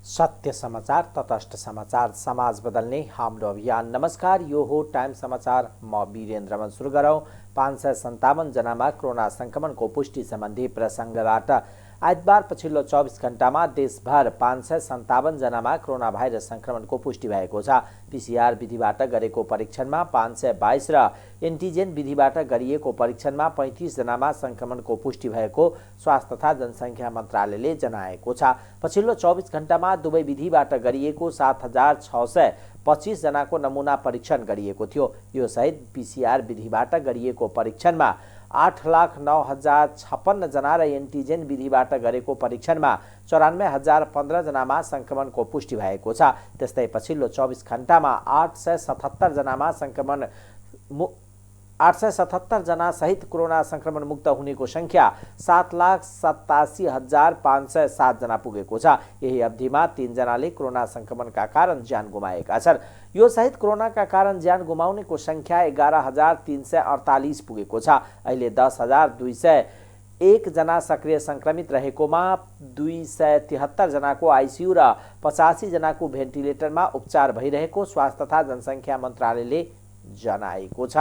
सत्य समाचार, तटस्थ समाचार, समाज बदल्ने हाम्रो अभियान। नमस्कार, यो हो टाइम समाचार। म वीरेन्द्रमन। सुरु गरौँ 557 जनामा कोरोना संक्रमणको पुष्टि सम्बन्धी प्रसङ्गबाट। आइतबार पछिल्लो 24 घण्टामा देशभर 557 जनामा कोरोना भाइरस संक्रमणको पुष्टि भएको छ। पीसीआर विधिबाट गरेको परीक्षणमा 522 र एन्टिजेन विधिबाट गरिएको परीक्षणमा 35 जनामा संक्रमणको पुष्टि भएको स्वास्थ्य तथा जनसङ्ख्या मन्त्रालयले जनाएको छ। पछिल्लो 24 घण्टामा दुवै विधिबाट गरिएको 7625 जनाको नमुना परीक्षण गरिएको थियो। यो सहित पीसीआर विधिबाट गरिएको परीक्षणमा 8,09,056 जना र एन्टिजेन विधिबाट गरेको परीक्षणमा 94,015 जनामा संक्रमणको पुष्टि भएको छ। त्यस्तै पछिल्लो 24 घण्टामा 877 जनामा 877 जना सहित कोरोना संक्रमण मुक्त हुनेको संख्या 7,87,507 जना पुगेको छ। यही अवधिमा 3 जनाले कोरोना संक्रमणका कारण ज्यान गुमाएका छन्। यो सहित कोरोनाका कारण ज्यान गुमाउनेको संख्या 11,348 पुगेको छ। अहिले 10,201 जना सक्रिय संक्रमित रहेकोमा 273 जनाको आइसियु र 85 जनाको भेन्टिलेटरमा उपचार भइरहेको स्वास्थ्य तथा जनसङ्ख्या मन्त्रालयले जनाएको छ।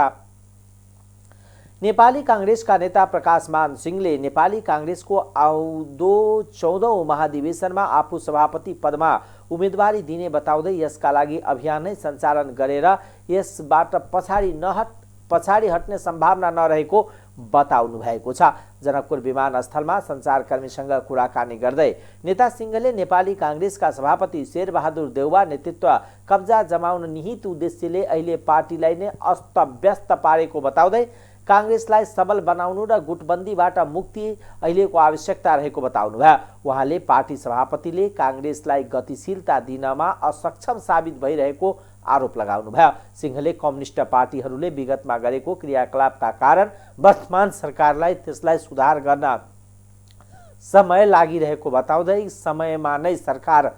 नेपाली कांग्रेसका नेता प्रकाश मान सिंहले नेपाली कांग्रेसको आउँदो 14औं महाधिवेशनमा आफू सभापति पदमा उम्मेदवारी दिने बताउँदै यसका लागि अभियान नै सञ्चालन गरेर यसबाट पछाडि हट्ने सम्भावना नरहेको बताउनु भएको छ। जनकपुर विमानस्थलमा सञ्चारकर्मीसँग कुराकानी गर्दै नेता सिंहले नेपाली कांग्रेसका सभापति शेरबहादुर देउवा नेतृत्व कब्जा जमाउन निहित उद्देश्यले अहिले पार्टीलाई नै अस्तव्यस्त पारेको बताउँदै कांग्रेसलाई सबल बनाउनु र गुटबन्दीबाट मुक्ति अहिलेको आवश्यकता रहेको बताउनुभयो। उहाँले पार्टी सभापतिले कांग्रेसलाई गतिशीलता दिनमा असक्षम साबित भइरहेको आरोप लगाउनुभयो। सिंहले कम्युनिस्ट पार्टीहरूले विगतमा गरेको क्रियाकलापका कारण वर्तमान सरकारलाई त्यसलाई सुधार गर्न समय लागिरहेको बताउँदै समयमा नै सरकार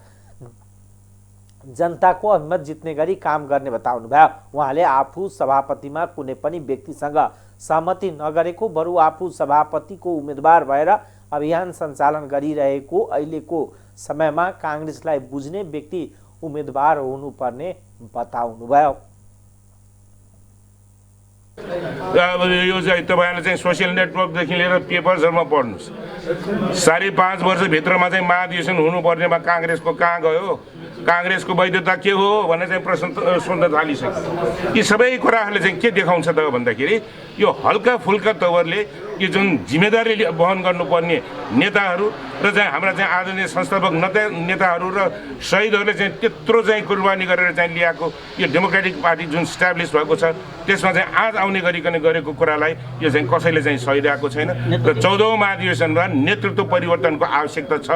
जनताको अभिमत जित्ने गरी काम गर्ने बताउनुभयो। उहाँले आफू सभापतिमा कुनै पनि व्यक्तिसँग सहमति नगरेको, बरु आफू सभापतिको उम्मेदवार भएर अभियान सञ्चालन गरिरहेको, अहिलेको समयमा कांग्रेसलाई बुझ्ने व्यक्ति उम्मेदवार हुनुपर्ने बताउनुभयो। यो चाहिँ तपाईहरुले चाहिँ सोशल नेटवर्कदेखि लिएर पेपर्सहरुमा पढ्नुस्। 5.5 वर्षभित्रमा चाहिँ महाधिवेशन हुनुपर्नेमा कांग्रेसको कहाँ गयो, कांग्रेसको वैधता के हो भन्ने चाहिँ प्रश्न सोध्न थालिसक्यो। यी सबै कुराहरूले चाहिँ के देखाउँछ त भन्दाखेरि यो हल्का फुल्का तवरले यो जुन जिम्मेदारी वहन गर्नुपर्ने नेताहरू र चाहिँ हाम्रा चाहिँ आदरणीय संस्थापक नेताहरू र शहीदहरूले चाहिँ त्यत्रो चाहिँ कुर्बानी गरेर चाहिँ ल्याएको यो डेमोक्रेटिक पार्टी जुन स्ट्याब्लिस भएको छ त्यसमा चाहिँ आज आउने गरिकन गरेको कुरालाई यो चाहिँ कसैले चाहिँ सहिरहेको छैन र 14औं महाधिवेशनमा नेतृत्व परिवर्तनको आवश्यकता छ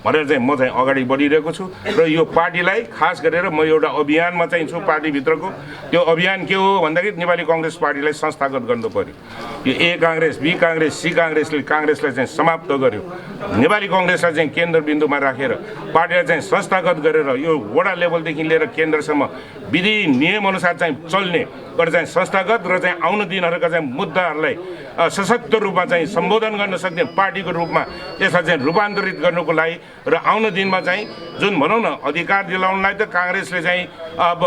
भनेर चाहिँ म चाहिँ अगाडि बढिरहेको छु र यो पार्टीलाई खास गरेर म एउटा अभियानमा चाहिँ छु। पार्टीभित्रको त्यो अभियान के हो भन्दाखेरि नेपाली कांग्रेस पार्टीलाई संस्थागत गर्नु पर्यो। यो ए कांग्रेस, बी कांग्रेस, सी कांग्रेसले कांग्रेसलाई चाहिँ समाप्त गर्यो। नेपाली कांग्रेसलाई चाहिँ केन्द्रबिन्दुमा राखेर पार्टीलाई चाहिँ संस्थागत गरेर यो वडा लेभलदेखि लिएर केन्द्रसम्म विधि नियम अनुसार चाहिँ चल्ने गरेर चाहिँ संस्थागत र चाहिँ आउने दिनहरूका चाहिँ मुद्दाहरूलाई सशक्त रूपमा चाहिँ सम्बोधन गर्न सक्ने पार्टीको रूपमा यसलाई चाहिँ रूपान्तरित गर्नुको लागि र आउने दिनमा चाहिँ जुन भनौँ न अधिकार दिलाउनलाई त कांग्रेसले चाहिँ अब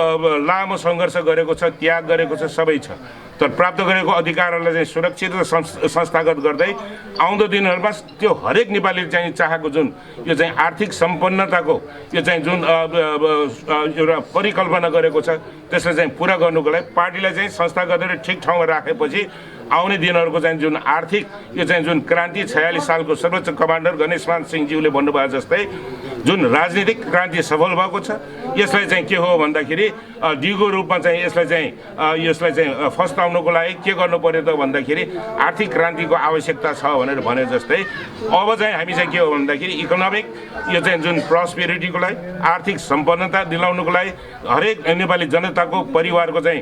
लामो सङ्घर्ष गरेको छ, त्याग गरेको छ, सबै छ। तर प्राप्त गरेको अधिकारहरूलाई चाहिँ सुरक्षित र संस्थागत गर्दै आउँदो दिनहरूमा त्यो हरेक नेपालीले चाहिँ चाहेको जुन यो चाहिँ आर्थिक सम्पन्नताको यो चाहिँ जुन एउटा परिकल्पना गरेको छ त्यसलाई चाहिँ पुरा गर्नुको लागि पार्टीलाई चाहिँ संस्थागत गरेर ठिक ठाउँमा राखेपछि आउने दिनहरूको चाहिँ जुन आर्थिक यो चाहिँ जुन क्रान्ति 46 सालको सर्वोच्च कमान्डर गणेशमान सिंहज्यूले भन्नुभयो जस्तै जुन राजनीतिक क्रान्ति सफल भएको छ यसलाई चाहिँ के हो भन्दाखेरि दिगो रूपमा चाहिँ यसलाई चाहिँ फस्टाउनको लागि के गर्नु पर्यो त भन्दाखेरि आर्थिक क्रान्तिको आवश्यकता छ भनेर भने जस्तै अब चाहिँ हामी चाहिँ के हो भन्दाखेरि इकोनोमिक यो चाहिँ जुन प्रस्पेरिटीको लागि आर्थिक सम्पन्नता दिलाउनुको लागि हरेक नेपाली जनताको परिवारको चाहिँ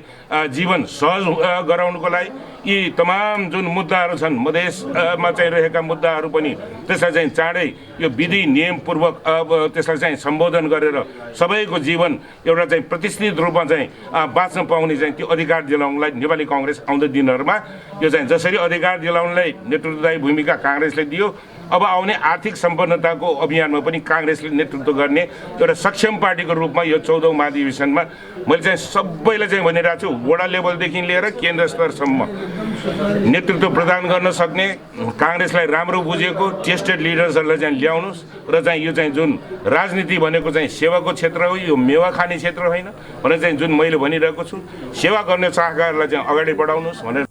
जीवन सहज गराउनुको लागि यी तमाम जुन मुद्दाहरू छन् मधेसमा चाहिँ रहेका मुद्दाहरू पनि त्यसलाई चाहिँ चाँडै यो विधि नियमपूर्वक त्यसलाई चाहिँ सम्बोधन गरेर सबैको जीवन एउटा चाहिँ प्रतिष्ठित रूपमा चाहिँ बाँच्न पाउने चाहिँ त्यो अधिकार दिलाउनलाई नेपाली कांग्रेस आउँदो दिनहरूमा यो चाहिँ जसरी अधिकार दिलाउनलाई नेतृत्वदायी भूमिका कांग्रेसले दियो अब आउने आर्थिक सम्पन्नताको अभियानमा पनि काङ्ग्रेसले नेतृत्व गर्ने एउटा सक्षम पार्टीको रूपमा यो 14औं महाधिवेशनमा मैले चाहिँ सबैलाई चाहिँ भनिरहेको छु, वडा लेभलदेखि लिएर केन्द्र स्तरसम्म नेतृत्व प्रदान गर्न सक्ने, काङ्ग्रेसलाई राम्रो बुझेको टेस्टेड लिडर्सहरूलाई चाहिँ ल्याउनुहोस् र चाहिँ यो चाहिँ जुन राजनीति भनेको चाहिँ सेवाको क्षेत्र हो, यो मेवा खाने क्षेत्र होइन भनेर चाहिँ जुन मैले भनिरहेको छु, सेवा गर्ने चाहकाहरूलाई चाहिँ अगाडि बढाउनुहोस् भनेर।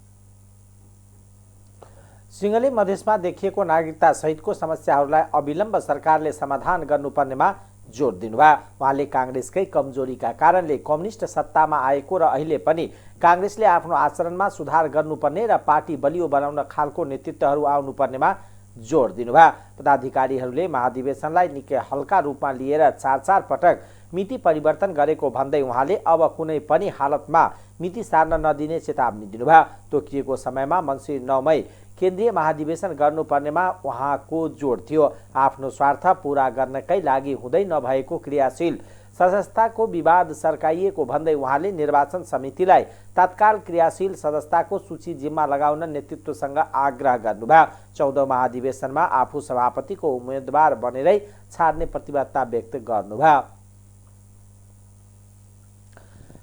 सिंहले मधेसमा देखिएको नागरिकता सहितको समस्याहरूलाई अविलम्ब सरकारले समाधान गर्नुपर्नेमा जोड दिनुभयो। उहाँले काङ्ग्रेसकै कमजोरीका कारणले कम्युनिस्ट सत्तामा आएको र अहिले पनि काङ्ग्रेसले आफ्नो आचरणमा सुधार गर्नुपर्ने र पार्टी बलियो बनाउन खालको नेतृत्वहरू आउनुपर्नेमा जोड दिनुभयो। पदाधिकारीहरूले महाधिवेशनलाई निकै हल्का रूपमा लिएर 4-4 पटक मिति परिवर्तन गरेको भन्दै उहाँले अब कुनै पनि हालतमा मिति सार्न नदिने चेतावनी दिनुभयो। तोकिएको समयमा मङ्सिर 9 मई केन्द्रीय महाधिवेशन गर्नुपर्नेमा उहाँको जोड थियो। आफ्नो स्वार्थ पूरा गर्नकै लागि हुँदै नभएको क्रियाशील सदस्यताको विवाद सर्काइएको भन्दै उहाँले निर्वाचन समितिलाई तत्काल क्रियाशील सदस्यताको सूची जिम्मा लगाउन नेतृत्वसँग आग्रह गर्नुभयो। 14औं महाधिवेशनमा आफू सभापतिको उम्मेदवार बनेरै छाड्ने प्रतिबद्धता व्यक्त गर्नुभयो।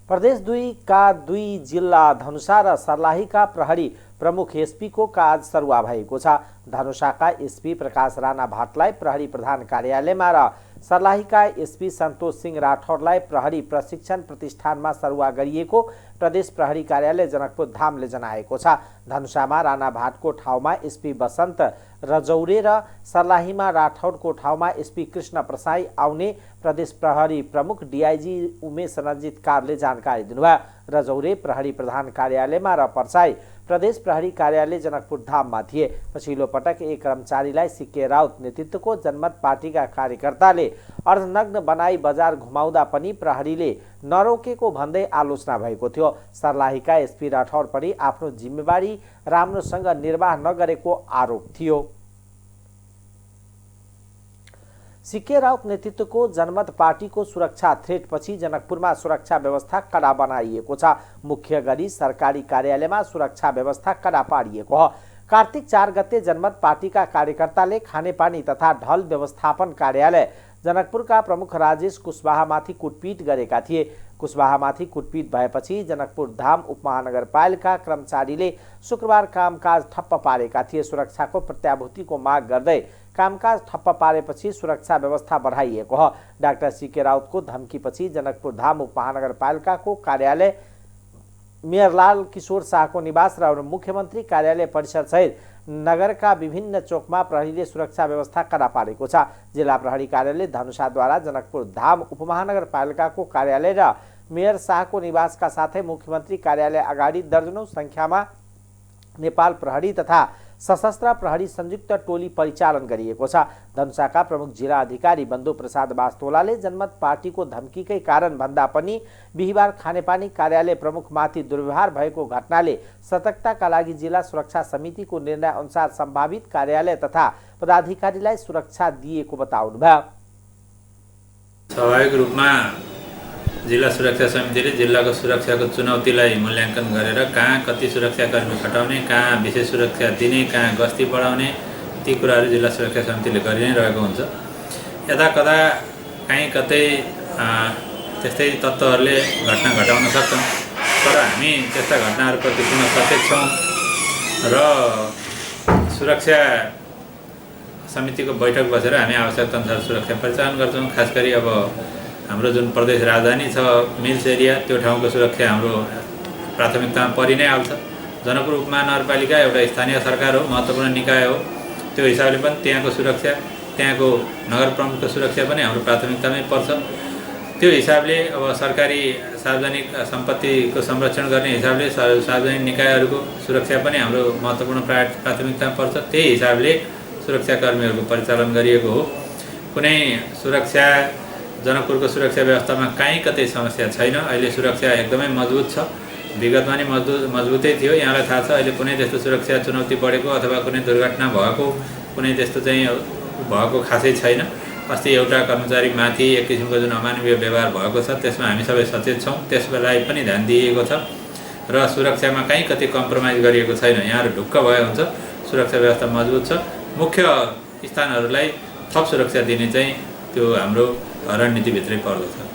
प्रदेश 2 का 2 जिल्ला धनुषा र सर्लाहीका प्रहरी प्रमुख एसपी को आज सरुवा भएको छ। धनुषाका एसपी प्रकाश राणा भाटलाई प्रहरी प्रधान कार्यालयमा र सर्लाहीका एसपी सन्तोष सिंह राठौरलाई प्रहरी प्रशिक्षण प्रतिष्ठानमा सरुवा गरिएको प्रदेश प्रहरी कार्यालय जनकपुर धामले जनाएको छ। धनुषामा राणा भाटको ठाउँमा एसपी बसन्त रजौरे र सर्लाहीमा राठौरको ठाउँमा एसपी कृष्ण प्रसाई आउने प्रदेश प्रहरी प्रमुख डीआईजी उमेश रञ्जित कारले जानकारी दिनुभयो। रजौरे प्रहरी प्रधान कार्यालयमा र प्रसाई प्रदेश प्रहरी कार्यालय जनकपुर धाममा थिए। पछिल्लो पटक एक कर्मचारीलाई सिके राउत नेतृत्वको जनमत पार्टीका कार्यकर्ताले अर्धनग्न बनाई बजार घुमाउँदा पनि प्रहरीले नरोकेको भन्दै आलोचना भएको थियो। सर्लाहीका एसपी राठौर पनि आफ्नो जिम्मेवारी राम्रोसँग निर्वाह नगरेको आरोप थियो। सिके राउत नेतृत्वको जनमत पार्टीको सुरक्षा थ्रेटपछि जनकपुरमा सुरक्षा व्यवस्था कडा बनाइएको छ। मुख्य गरी सरकारी कार्यालयमा सुरक्षा व्यवस्था कडा पारिएको हो। कार्तिक 4 गते जनमत पार्टीका कार्यकर्ताले खानेपानी तथा ढल व्यवस्थापन कार्यालय जनकपुरका प्रमुख राजेश कुशवाहामाथि कुटपिट गरेका थिए। कुशवाहामाथि कुटपिट भएपछि जनकपुर धाम उपमहानगरपालिका कर्मचारीले शुक्रबार कामकाज ठप्प पारेका थिए। सुरक्षाको प्रत्याभूतिको माग गर्दै कामकाज ठप्प पारेपछि सुरक्षा व्यवस्था बढाइएको हो। डाक्टर सीके राउतको धम्कीपछि जनकपुर धाम उपमहानगरपालिकाको कार्यालय, मेयरलाल किशोर शाहको निवास र मुख्यमन्त्री कार्यालय परिसर सहित नगरका विभिन्न चोकमा प्रहरीले सुरक्षा व्यवस्था कडा पारेको छ। जिल्ला प्रहरी कार्यालय धनुषाद्वारा जनकपुर धाम उपमहानगरपालिकाको कार्यालय र मेयर शाहको निवासका साथै मुख्यमन्त्री कार्यालय अगाडि दर्जनौं संख्यामा नेपाल प्रहरी तथा सशस्त्र प्रहरी संयुक्त टोली परिचालन गरिएको छ। धनुषाका प्रमुख जिल्ला अधिकारी बन्धु प्रसाद वास्तोलाले जनमत पार्टीको धम्कीकै कारण भन्दा पनि बिहिबार खानेपानी कार्यालय प्रमुखमाथि दुर्व्यवहार भएको घटनाले सतर्कताका लागि जिल्ला सुरक्षा समितिको निर्णय अनुसार सम्भावित कार्यालय तथा पदाधिकारीलाई सुरक्षा दिएको बताउनुभयो। स्वाभाविक रूपमा जिल्ला सुरक्षा समितिले जिल्लाको सुरक्षाको चुनौतीलाई मूल्याङ्कन गरेर कहाँ कति सुरक्षाकर्मी खटाउने, कहाँ विशेष सुरक्षा दिने, कहाँ गस्ती बढाउने, ती कुराहरू जिल्ला सुरक्षा समितिले गरि नै रहेको हुन्छ। यता कता कहीँ कतै त्यस्तै तत्त्वहरूले घटना घटाउन सक्छन्, तर हामी त्यस्ता घटनाहरूप्रति पुनः सचेत छौँ र सुरक्षा समितिको बैठक बसेर हामी आवश्यकताअनुसार सुरक्षा परिचालन गर्छौँ। खास गरी अब हाम्रो जुन प्रदेश राजधानी छ मिल्स एरिया, त्यो ठाउँको सुरक्षा हाम्रो प्राथमिकतामा परि नै हाल्छ। जनकपुर उपमहानगरपालिका एउटा स्थानीय सरकार हो, महत्त्वपूर्ण निकाय हो। त्यो हिसाबले पनि त्यहाँको सुरक्षा, त्यहाँको नगर प्रमुखको सुरक्षा पनि हाम्रो प्राथमिकतामै पर्छ। त्यो हिसाबले अब सरकारी सार्वजनिक सम्पत्तिको संरक्षण गर्ने हिसाबले सार्वजनिक निकायहरूको सुरक्षा पनि हाम्रो महत्त्वपूर्ण प्राथमिकतामा पर्छ। त्यही हिसाबले सुरक्षाकर्मीहरूको परिचालन गरिएको हो। कुनै सुरक्षा जनकपुरको सुरक्षा व्यवस्थामा कहीँ कतै समस्या छैन। अहिले सुरक्षा एकदमै मजबुत छ, विगतमा नै मजबुतै थियो। यहाँलाई थाहा छ अहिले कुनै त्यस्तो सुरक्षा चुनौती बढेको अथवा कुनै दुर्घटना भएको कुनै त्यस्तो चाहिँ भएको खासै छैन। अस्ति एउटा कर्मचारीमाथि एक किसिमको जुन अमानवीय व्यवहार भएको छ त्यसमा हामी सबै सचेत छौँ, त्यसलाई पनि ध्यान दिइएको छ र सुरक्षामा कहीँ कतै कम्प्रोमाइज गरिएको छैन। यहाँहरू ढुक्क भए हुन्छ, सुरक्षा व्यवस्था मजबुत छ। मुख्य स्थानहरूलाई थप सुरक्षा दिने चाहिँ त्यो हाम्रो रणनीतिभित्रै पर्दछ।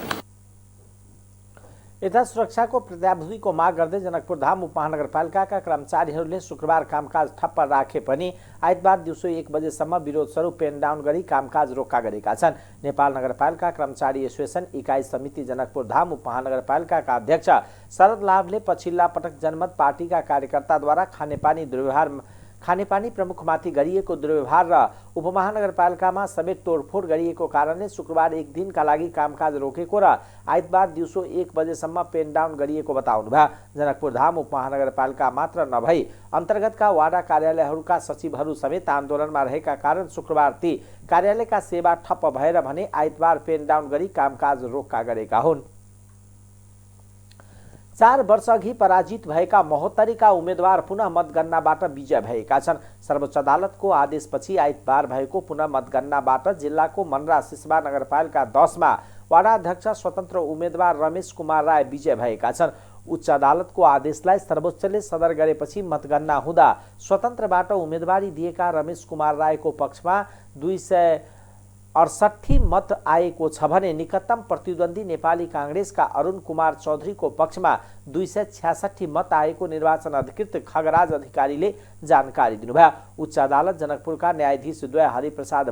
यता सुरक्षाको प्रत्याभूतिको माग गर्दै जनकपुरधाम उपमहानगरपालिकाका कर्मचारीहरूले शुक्रबार कामकाज ठप्प राखे पनि आइतबार दिउँसो 1 बजेसम्म विरोध स्वरूप पेन डाउन गरी कामकाज रोक्का गरेका छन्। नेपाल नगरपालिका कर्मचारी एसोसिएसन इकाइ समिति जनकपुरधाम उपमहानगरपालिकाका अध्यक्ष शरद लाभले पछिल्ला पटक जनमत पार्टीका कार्यकर्ताद्वारा खानेपानी प्रमुखमाथि गरिएको दुर्व्यवहार र उपमहानगरपालिकामा समेत तोडफोड गरिएको कारणले शुक्रबार 1 दिनका लागि कामकाज रोकेको र आइतबार दिउँसो 1 बजेसम्म पेन डाउन गरिएको बताउनुभयो। जनकपुरधाम उपमहानगरपालिका मात्र नभई अन्तर्गतका वाडा कार्यालयहरूका सचिवहरू समेत आन्दोलनमा रहेका कारण शुक्रबार ती कार्यालयका सेवा ठप्प भएर भने आइतबार पेन डाउन गरी कामकाज रोक्का गरेका हुन्। 4 वर्ष अघि पराजित भएका महोत्तरीका उम्मेदवार पुनः मतगणनाबाट विजय भएका छन्। सर्वोच्च अदालतको आदेशपछि आइतबार भएको पुनः मतगणनाबाट जिल्लाको मनरा सिसवा नगरपालिका 10 मा वाडा अध्यक्ष स्वतन्त्र उम्मेदवार रमेश कुमार राय विजय भएका छन्। उच्च अदालतको आदेशलाई सर्वोच्चले सदर गरेपछि मतगणना हुँदा स्वतन्त्रबाट उम्मेदवारी दिएका रमेश कुमार रायको पक्षमा 268 मत आएको छ भने निकटतम प्रतिद्वन्दी नेपाली कांग्रेसका अरुण कुमार चौधरीको पक्षमा 266 मत आएको निर्वाचन अधिकृत खगराज अधिकारीले जानकारी दिनुभयो। उच्च अदालत जनकपुरका न्यायाधीश द्वय हरिप्रसाद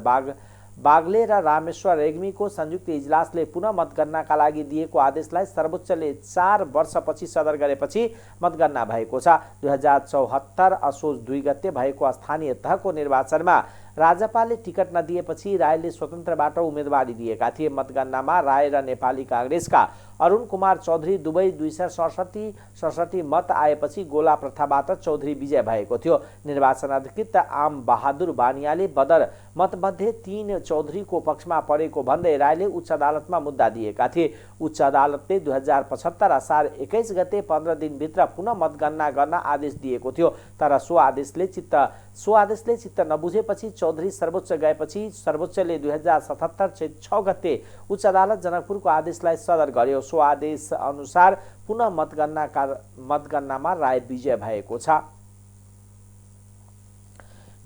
बागले र रामेश्वर रेग्मीको संयुक्त इजलासले पुनः मतगणनाका लागि दिएको आदेशलाई सर्वोच्चले 4 वर्षपछि सदर गरेपछि मतगणना भएको छ। 2074 असोज 2 गते भएको स्थानीय तहको निर्वाचनमा राजपाले टिकट नदिएपछि रायले स्वतन्त्रबाट उम्मेदवारी दिएका थिए। मतगणनामा राय र नेपाली कांग्रेसका अरुण कुमार चौधरी दुवै 267 मत आएपछि गोला प्रथाबाट चौधरी विजय भएको थियो। निर्वाचन अधिकृत आम बहादुर बानियाले बदर मतमध्ये 3 चौधरीको पक्षमा परेको भन्दै रायले उच्च अदालतमा मुद्दा दिएका थिए। उच्च अदालतले 2075 असार 21 गते 15 दिनभित्र पुनः मतगणना गर्न आदेश दिएको थियो। तर सो आदेशले चित्त नबुझेपछि चौधरी सर्वोच्च गएपछि सर्वोच्चले 2077 6 गते उच्च अदालत जनकपुरको आदेशलाई सदर गर्यो। सो आदेश अनुसार पुनः मतगणनामा राय विजय भएको छ।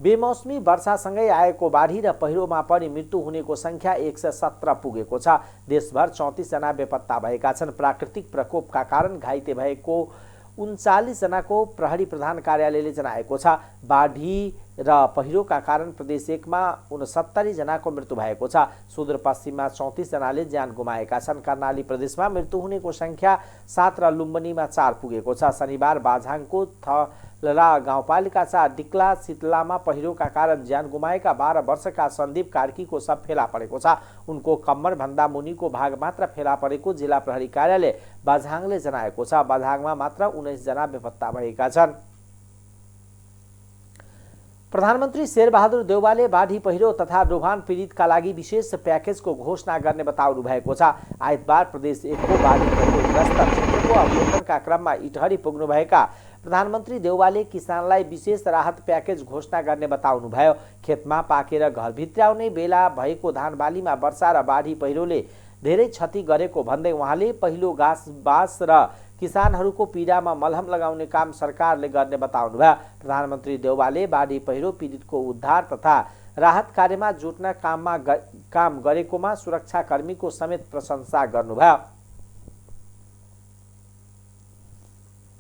बेमौसमी वर्षासँगै आएको बाढी र पहिरोमा पनि मृत्यु हुनेको संख्या 117 पुगेको छ। देशभर 34 जना बेपत्ता भएका छन्। प्राकृतिक प्रकोपका कारण घाइते भएको 39 जनाको प्रहरी प्रधान कार्यालयले जनाएको छ। बाढी र पहिरोका कारण प्रदेश 1 मा 69 जनाको मृत्यु भएको छ। सुदूरपश्चिममा 34 जनाले ज्यान गुमाएका छन्। कर्णाली प्रदेशमा मृत्यु हुनेको संख्या 7 र लुम्बिनीमा 4 पुगेको छ। शनिबार बाझाङको थलला गाउँपालिका 4 डिक्ला शीतलामा पहिरोका कारण ज्यान गुमाएका 12 वर्षका सन्दीप कार्कीको शव फेला परेको छ। उनको कम्मर भन्दा मुनिको भाग मात्र फेला परेको जिल्ला प्रहरी कार्यालय बाझाङले जनाएको छ। बाझाङमा मात्र 19 जना बेपत्ता भएका छन्। प्रधानमन्त्री शेरबहादुर देउवाले बाढी पहिरो तथा डुबान पीडितका लागि विशेष प्याकेजको घोषणा गर्ने बताउनु भएको छ। आइतबार प्रदेश 1 को बाढी पहिरोग्रस्त क्षेत्रको अवलोकनका क्रममा इटहरी पुग्नुभएका प्रधानमन्त्री देउवाले किसानलाई विशेष राहत प्याकेज घोषणा गर्ने बताउनुभयो। खेतमा पाकेर घरभित्र्याउने बेला भएको धानबालीमा वर्षा र बाढी पहिरोले धेरै क्षति गरेको भन्दै उहाँले पहिलो घाँस बास र किसानहरूको पीडामा मलहम लगाउने काम सरकारले गर्ने बताउनुभयो। प्रधानमन्त्री देउवाले बाढी पहिरो पीडितको उद्धार तथा राहत कार्यमा जुट्न काम गरेकोमा सुरक्षाकर्मीको समेत प्रशंसा गर्नुभयो।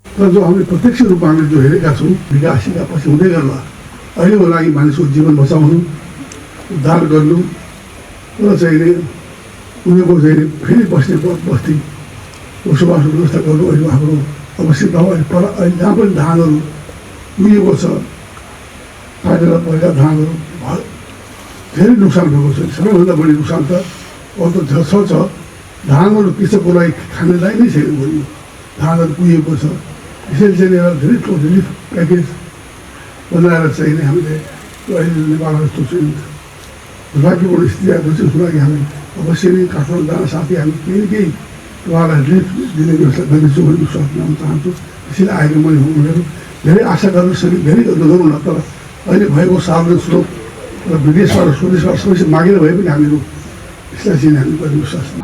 जो हामीले प्रत्यक्ष रूपमा हामीले जो हेरेका छौँ विकासका पछि हुँदै गर्दा अहिलेको लागि मानिसको जीवन बचाउनु उद्धार गर्नु र चाहिँ उनीहरूको चाहिँ फेरि बस्ने बस्ती बसोबासको व्यवस्था गर्नु अहिले हाम्रो आवश्यक हो। अहिले जहाँ पनि धानहरू उहिएको छ काटेर पहिला धानहरू धेरै नोक्सान भएको छ। सबैभन्दा बढी नोक्सान त अरू छ धानहरू कृषकको लागि खानेलाई नै छैन। भयो धानहरू कुहिएको छ। यसरी चाहिँ एउटा धेरै ठुलो रिलिफ प्याकेज बनाएर चाहिँ हामीले अहिले नेपालमा यस्तो चाहिँ दुर्भाग्यपूर्ण स्थिति आएको छ। उसको लागि हामी अवश्य नै काठमाडौँ जान साथै हामी केही न केही उहाँलाई रिलिफ दिने व्यवस्था गर्नेछु भन्ने विश्वास गर्न चाहन्छु। त्यसैले आएको मैले उनीहरू धेरै आशा गर्न सके धेरै गरौँ न। तर अहिले भएको सार्वजनिक स्रोत र विदेशबाट स्वदेशबाट सबैसित मागेर भए पनि हामीहरू यसलाई चाहिँ हामी गर्ने विश्वास छ।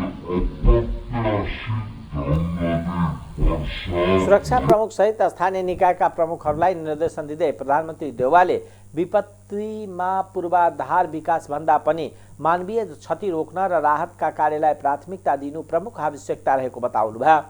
सुरक्षा प्रमुख सहित स्थानीय निकायका प्रमुखहरूलाई निर्देशन दिँदै प्रधानमन्त्री देउवाले विपत्तिमा पूर्वाधार विकास भन्दा पनि मानवीय क्षति रोक्न र राहतका कार्यलाई प्राथमिकता दिनु प्रमुख आवश्यकता रहेको बताउनुभयो।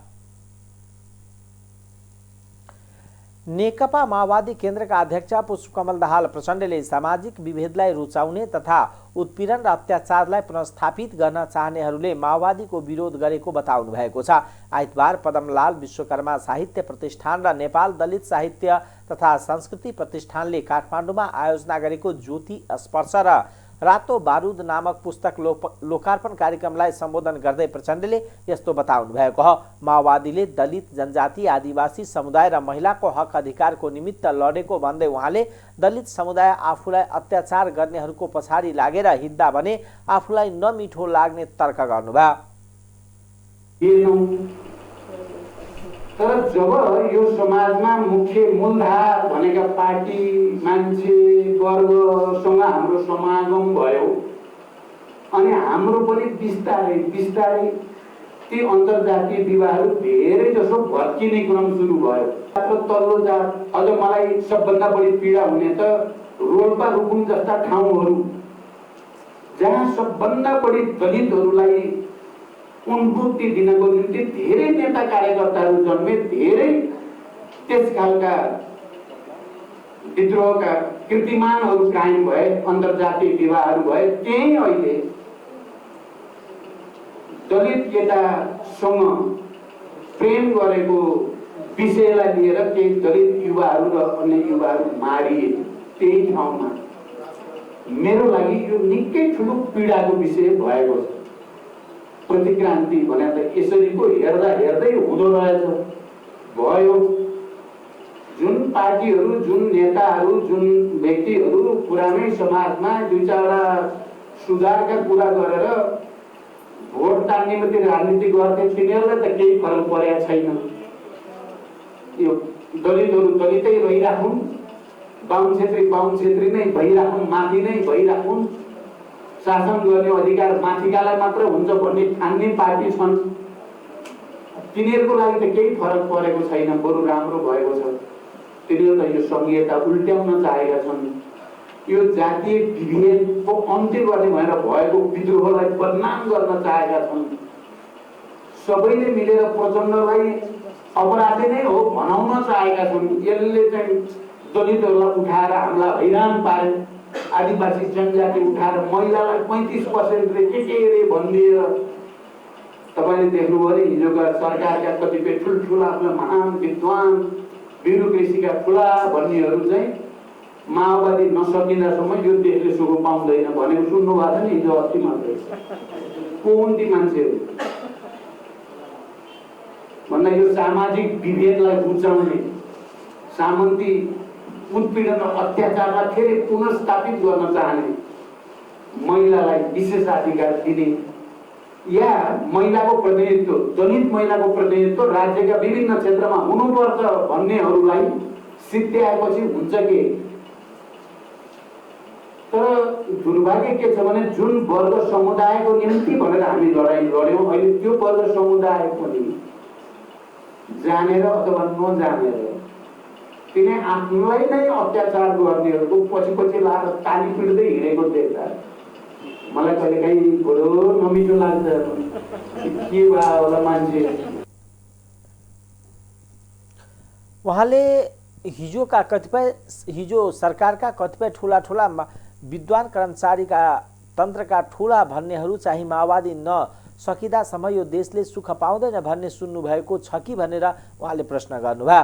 नेकपा माओवादी केन्द्रका अध्यक्ष पुष्पकमल दाहाल प्रचण्डले सामाजिक विभेदलाई रुचाउने तथा उत्पीडन र अत्याचारलाई पुनर्स्थापित गर्न चाहनेहरूले माओवादीको विरोध गरेको बताउनु भएको छ। आइतबार पदमलाल विश्वकर्मा साहित्य प्रतिष्ठान र नेपाल दलित साहित्य तथा संस्कृति प्रतिष्ठानले काठमाडौँमा आयोजना गरेको ज्योति स्पर्श र रातो बारूद नामक पुस्तक लोकार्पण कार्यक्रमलाई सम्बोधन गर्दै प्रचण्डले यस्तो बताउनु भएको हो। माओवादीले दलित, जनजाति, आदिवासी समुदाय र महिलाको हक अधिकारको निमित्त लडेको भन्दै उहाँले दलित समुदाय आफूलाई अत्याचार गर्नेहरूको पछाडि लागेर हिँड्दा भने आफूलाई नमिठो लाग्ने तर्क गर्नुभयो। तर जब यो समाजमा मुख्य मूलधार भनेका पार्टी मान्छे वर्गसँग हाम्रो समागम भयो अनि हाम्रो पनि बिस्तारै बिस्तारै ती अन्तर्जातीय विवाहहरू धेरै जसो भत्किने क्रम सुरु भयो। तल्लो जात अझ मलाई सबभन्दा बढी पीडा हुने त रोल्पा रुकुम जस्ता ठाउँहरू जहाँ सबभन्दा बढी दलितहरूलाई उन्मुक्ति दिनको निम्ति धेरै नेता कार्यकर्ताहरू जन्मे, धेरै त्यस खालका विद्रोहका कीर्तिमानहरू कायम भए, अन्तर्जातीय विवाहहरू भए। त्यही अहिले दलित केटासँग प्रेम गरेको विषयलाई लिएर केही दलित युवाहरू र अन्य युवाहरू मारिए। त्यही ठाउँमा मेरो लागि यो निकै ठुलो पीडाको विषय भएको छ। प्रतिक्रान्ति भने त यसरीको हेर्दा हेर्दै हुँदो रहेछ भयो। जुन पार्टीहरू, जुन नेताहरू, जुन व्यक्तिहरू पुरानै समाजमा दुई चारवटा सुधारका कुरा गरेर भोट तान्ने मात्रै राजनीति गर्थे, तिनीहरूलाई त केही फरक परेको छैन। यो दलितहरू दलितै रहिराखुन्, बाहुन क्षेत्री नै भइराखुन्, माथि नै भइराखुन्, शासन गर्ने अधिकार माथिकालाई मात्र हुन्छ भन्ने ठान्ने पार्टी छन्। तिनीहरूको लागि त केही फरक परेको छैन, बरु राम्रो भएको छ। तिनीहरू त यो संघीयता उल्ट्याउन चाहेका छन्। यो जातीय विभेदको अन्त्य गर्ने भएर भएको विद्रोहलाई बदनाम गर्न चाहेका छन्। सबैले मिलेर प्रचण्डलाई अपराधी नै हो भनाउन चाहेका छन्। यसले चाहिँ दलितहरूलाई उठाएर हामीलाई हैरान पारे, आदिवासी जनजाति उठाएर महिलालाई 35% के रे भनिदिएर। तपाईँले देख्नुभयो नि हिजोका सरकारका कतिपय ठुल्ठुला महान विद्वान ब्युरोक्रेसीका ठुला भन्नेहरू चाहिँ माओवादी नसकिँदासम्म यो देशले सुख पाउँदैन भनेको सुन्नु भएको छ नि हिजो अस्ति मात्रै। को हुन् ती मान्छेहरू भन्दा यो सामाजिक विभेदलाई बुझाउने, सामन्ती उत्पीडन र अत्याचारलाई फेरि पुनर्स्थापित गर्न चाहने, महिलालाई विशेषाधिकार दिने या महिलाको प्रतिनिधित्व, दलित महिलाको प्रतिनिधित्व राज्यका विभिन्न क्षेत्रमा हुनुपर्छ भन्नेहरूलाई सिद्ध्याएपछि हुन्छ के। तर दुर्भाग्य के छ भने जुन वर्ग समुदायको निम्ति भनेर हामी लडाइँ लड्यौँ, अहिले त्यो वर्ग समुदाय पनि जानेर अथवा नजानेर तिनी आफूलाई नै अत्याचार गर्नेहरूको पछि पछि लाएर ताली पिट्दै हिँडेको देख्दा मलाई कहिलेकाहीँ बडो नमिठो लाग्छ। के भयो होला मान्छे। उहाँले हिजो सरकारका कतिपय ठुला विद्वान कर्मचारीका तन्त्रका ठुला भन्नेहरू चाहिँ माओवादी नसकिदासम्म यो देशले सुख पाउँदैन भन्ने सुन्नुभएको छ कि भनेर उहाँले प्रश्न गर्नुभयो।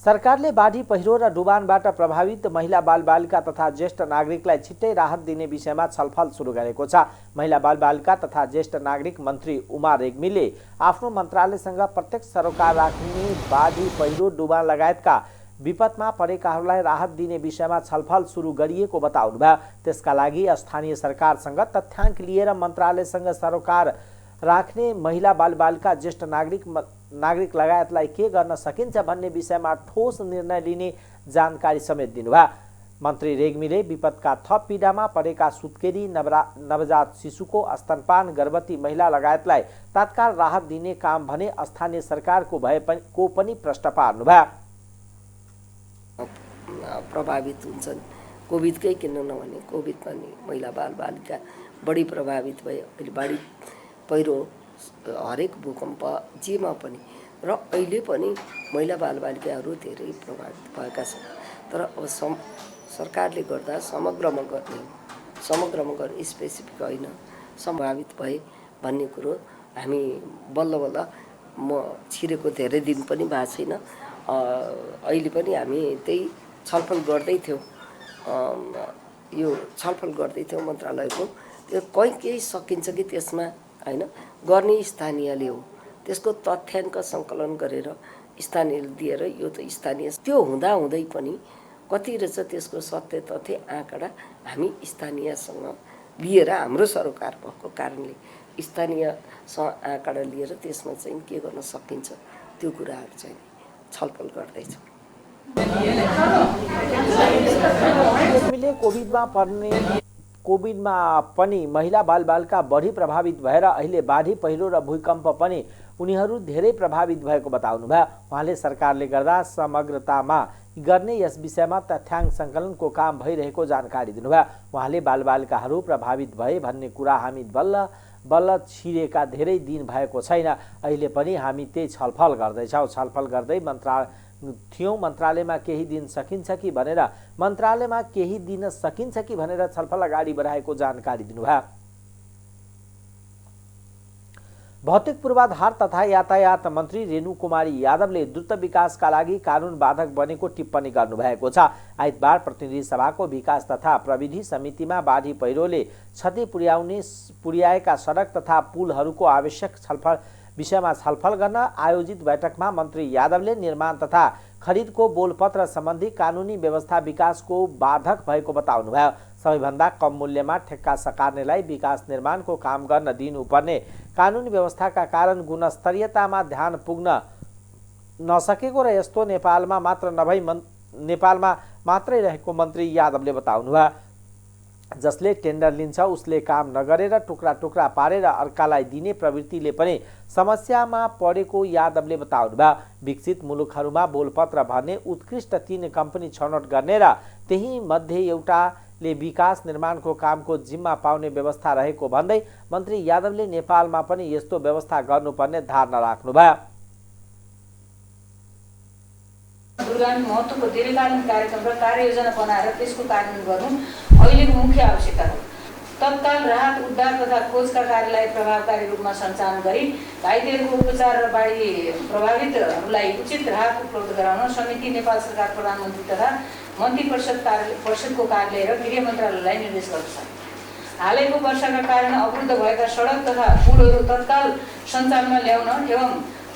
सरकारले बाढी पहिरो र डुबानबाट प्रभावित महिला बालबालिका तथा ज्येष्ठ नागरिकलाई छिट्टै राहत दिने विषयमा छलफल सुरु गरेको छ। महिला बालबालिका तथा ज्येष्ठ नागरिक मन्त्री उमा रेग्मीले आफ्नो मन्त्रालयसँग प्रत्यक्ष सरोकार राख्ने बाढी पहिरो डुबान लगायतका विपदमा परेकाहरूलाई राहत दिने विषयमा छलफल सुरु गरिएको बताउनुभयो। त्यसका लागि स्थानीय सरकारसँग तथ्याङ्क लिएर मन्त्रालयसँग सरोकार राख्ने, महिला बालबालिका ज्येष्ठ नागरिक लगायतलाई के गर्न सकिन्छ भन्ने विषयमा ठोस निर्णय लिने जानकारी समेत दिनुभयो। मन्त्री रेग्मीले विपदका थप पीडामा परेका सुत्केरी, नवजात शिशुको स्तनपान, गर्भवती महिला लगायतलाई तत्काल राहत दिने काम भने स्थानीय सरकारको पनि प्रश्न पार्नुभयो। प्रभावित हुन्छन्। कोभिडकै किन नभने कोभिडमा नि महिला बालबालिका बढी प्रभावित भए। अहिले बाढी पहिरो हरेक भूकम्प जेमा पनि र अहिले पनि महिला बालबालिकाहरू धेरै प्रभावित भएका छन्। तर अब सरकारले गर्दा समग्रमा गर्ने स्पेसिफिक होइन, सम्भावित भए भन्ने कुरो हामी बल्ल बल्ल म छिरेको धेरै दिन पनि भएको छैन। अहिले पनि हामी त्यही छलफल गर्दै थियौँ, यो छलफल गर्दै थियौँ मन्त्रालयको। त्यो केही सकिन्छ कि त्यसमा होइन, गर्ने स्थानीयले हो। त्यसको तथ्याङ्क सङ्कलन गरेर स्थानीयले दिएर यो त स्थानीय त्यो हुँदाहुँदै पनि कति रहेछ त्यसको सत्य तथ्य आँकडा हामी स्थानीयसँग लिएर, हाम्रो सरोकार भएको कारणले स्थानीयसँग आँकडा लिएर त्यसमा चाहिँ के गर्न सकिन्छ त्यो कुराहरू चाहिँ छलफल गर्दैछौँ। हामीले कोभिडमा पनि महिला बालबालिका बढी प्रभावित भएर अहिले बाढी पहिरो र भूकम्प पनि उनीहरू धेरै प्रभावित भएको बताउनुभयो। उहाँले सरकारले गर्दा समग्रतामा गर्ने यस विषयमा तथ्याङ्क सङ्कलनको काम भइरहेको जानकारी दिनुभयो। उहाँले बालबालिकाहरू प्रभावित भए भन्ने कुरा हामी बल्ल छिरेका धेरै दिन भएको छैन, अहिले पनि हामी त्यही छलफल गर्दैछौँ। छलफल गर्दै मन्त्रालयमा केही दिन सकिन्छ कि भनेर छलफल अगाडि बढाएको जानकारी दिनुभयो। भौतिक पूर्वाधार तथा यातायात मन्त्री रेणु कुमारी यादवले द्रुत विकासका लागि कानुन बाधक बनेको टिप्पणी गर्नुभएको छ। आइतबार प्रतिनिधि सभाको विकास तथा प्रविधि समितिमा बाढी पहिरोले क्षति पुर्याएका सडक तथा पुलहरूको आवश्यक विषयमा छलफल गर्न आयोजित बैठकमा मन्त्री यादवले निर्माण तथा खरिदको बोलपत्र सम्बन्धी कानुनी व्यवस्था विकासको बाधक भएको बताउनुभयो। सबैभन्दा कम मूल्यमा ठेक्का सकार्नेलाई विकास निर्माणको काम गर्न दिनुपर्ने कानुनी व्यवस्थाका कारण गुणस्तरीयतामा ध्यान पुग्न नसकेको र यस्तो नेपालमा मात्रै रहेको मन्त्री यादवले बताउनुभयो। जसले टेन्डर लिन्छ उसले काम नगरेर टुक्रा टुक्रा पारेर अर्कालाई दिने प्रवृत्तिले पनि समस्यामा परेको यादवले बताउनुभयो। विकसित मुलुकहरूमा बोलपत्र भर्ने उत्कृष्ट 3 कम्पनी छनौट गर्ने र त्यही मध्ये एउटाले विकास निर्माणको कामको जिम्मा पाउने व्यवस्था रहेको भन्दै मन्त्री यादवले नेपालमा पनि यस्तो व्यवस्था गर्नुपर्ने धारणा राख्नुभयो। दूरगामी महत्त्वको दीर्घकालीन कार्यक्रम र कार्ययोजना बनाएर त्यसको कार्यान्वयन गर्नु अहिलेको मुख्य आवश्यकता हो। तत्काल राहत उद्धार तथा खोजका कार्यलाई प्रभावकारी रूपमा सञ्चालन गरी घाइतेहरूको उपचार र बाढी प्रभावितहरूलाई उचित राहत उपलब्ध गराउन समिति नेपाल सरकार प्रधानमन्त्री तथा मन्त्री परिषदको कार्यालय र गृह मन्त्रालयलाई निर्देश गर्दछ। हालैको वर्षाका कारण अवरुद्ध भएका सडक तथा पुलहरू तत्काल सञ्चालनमा ल्याउन एवं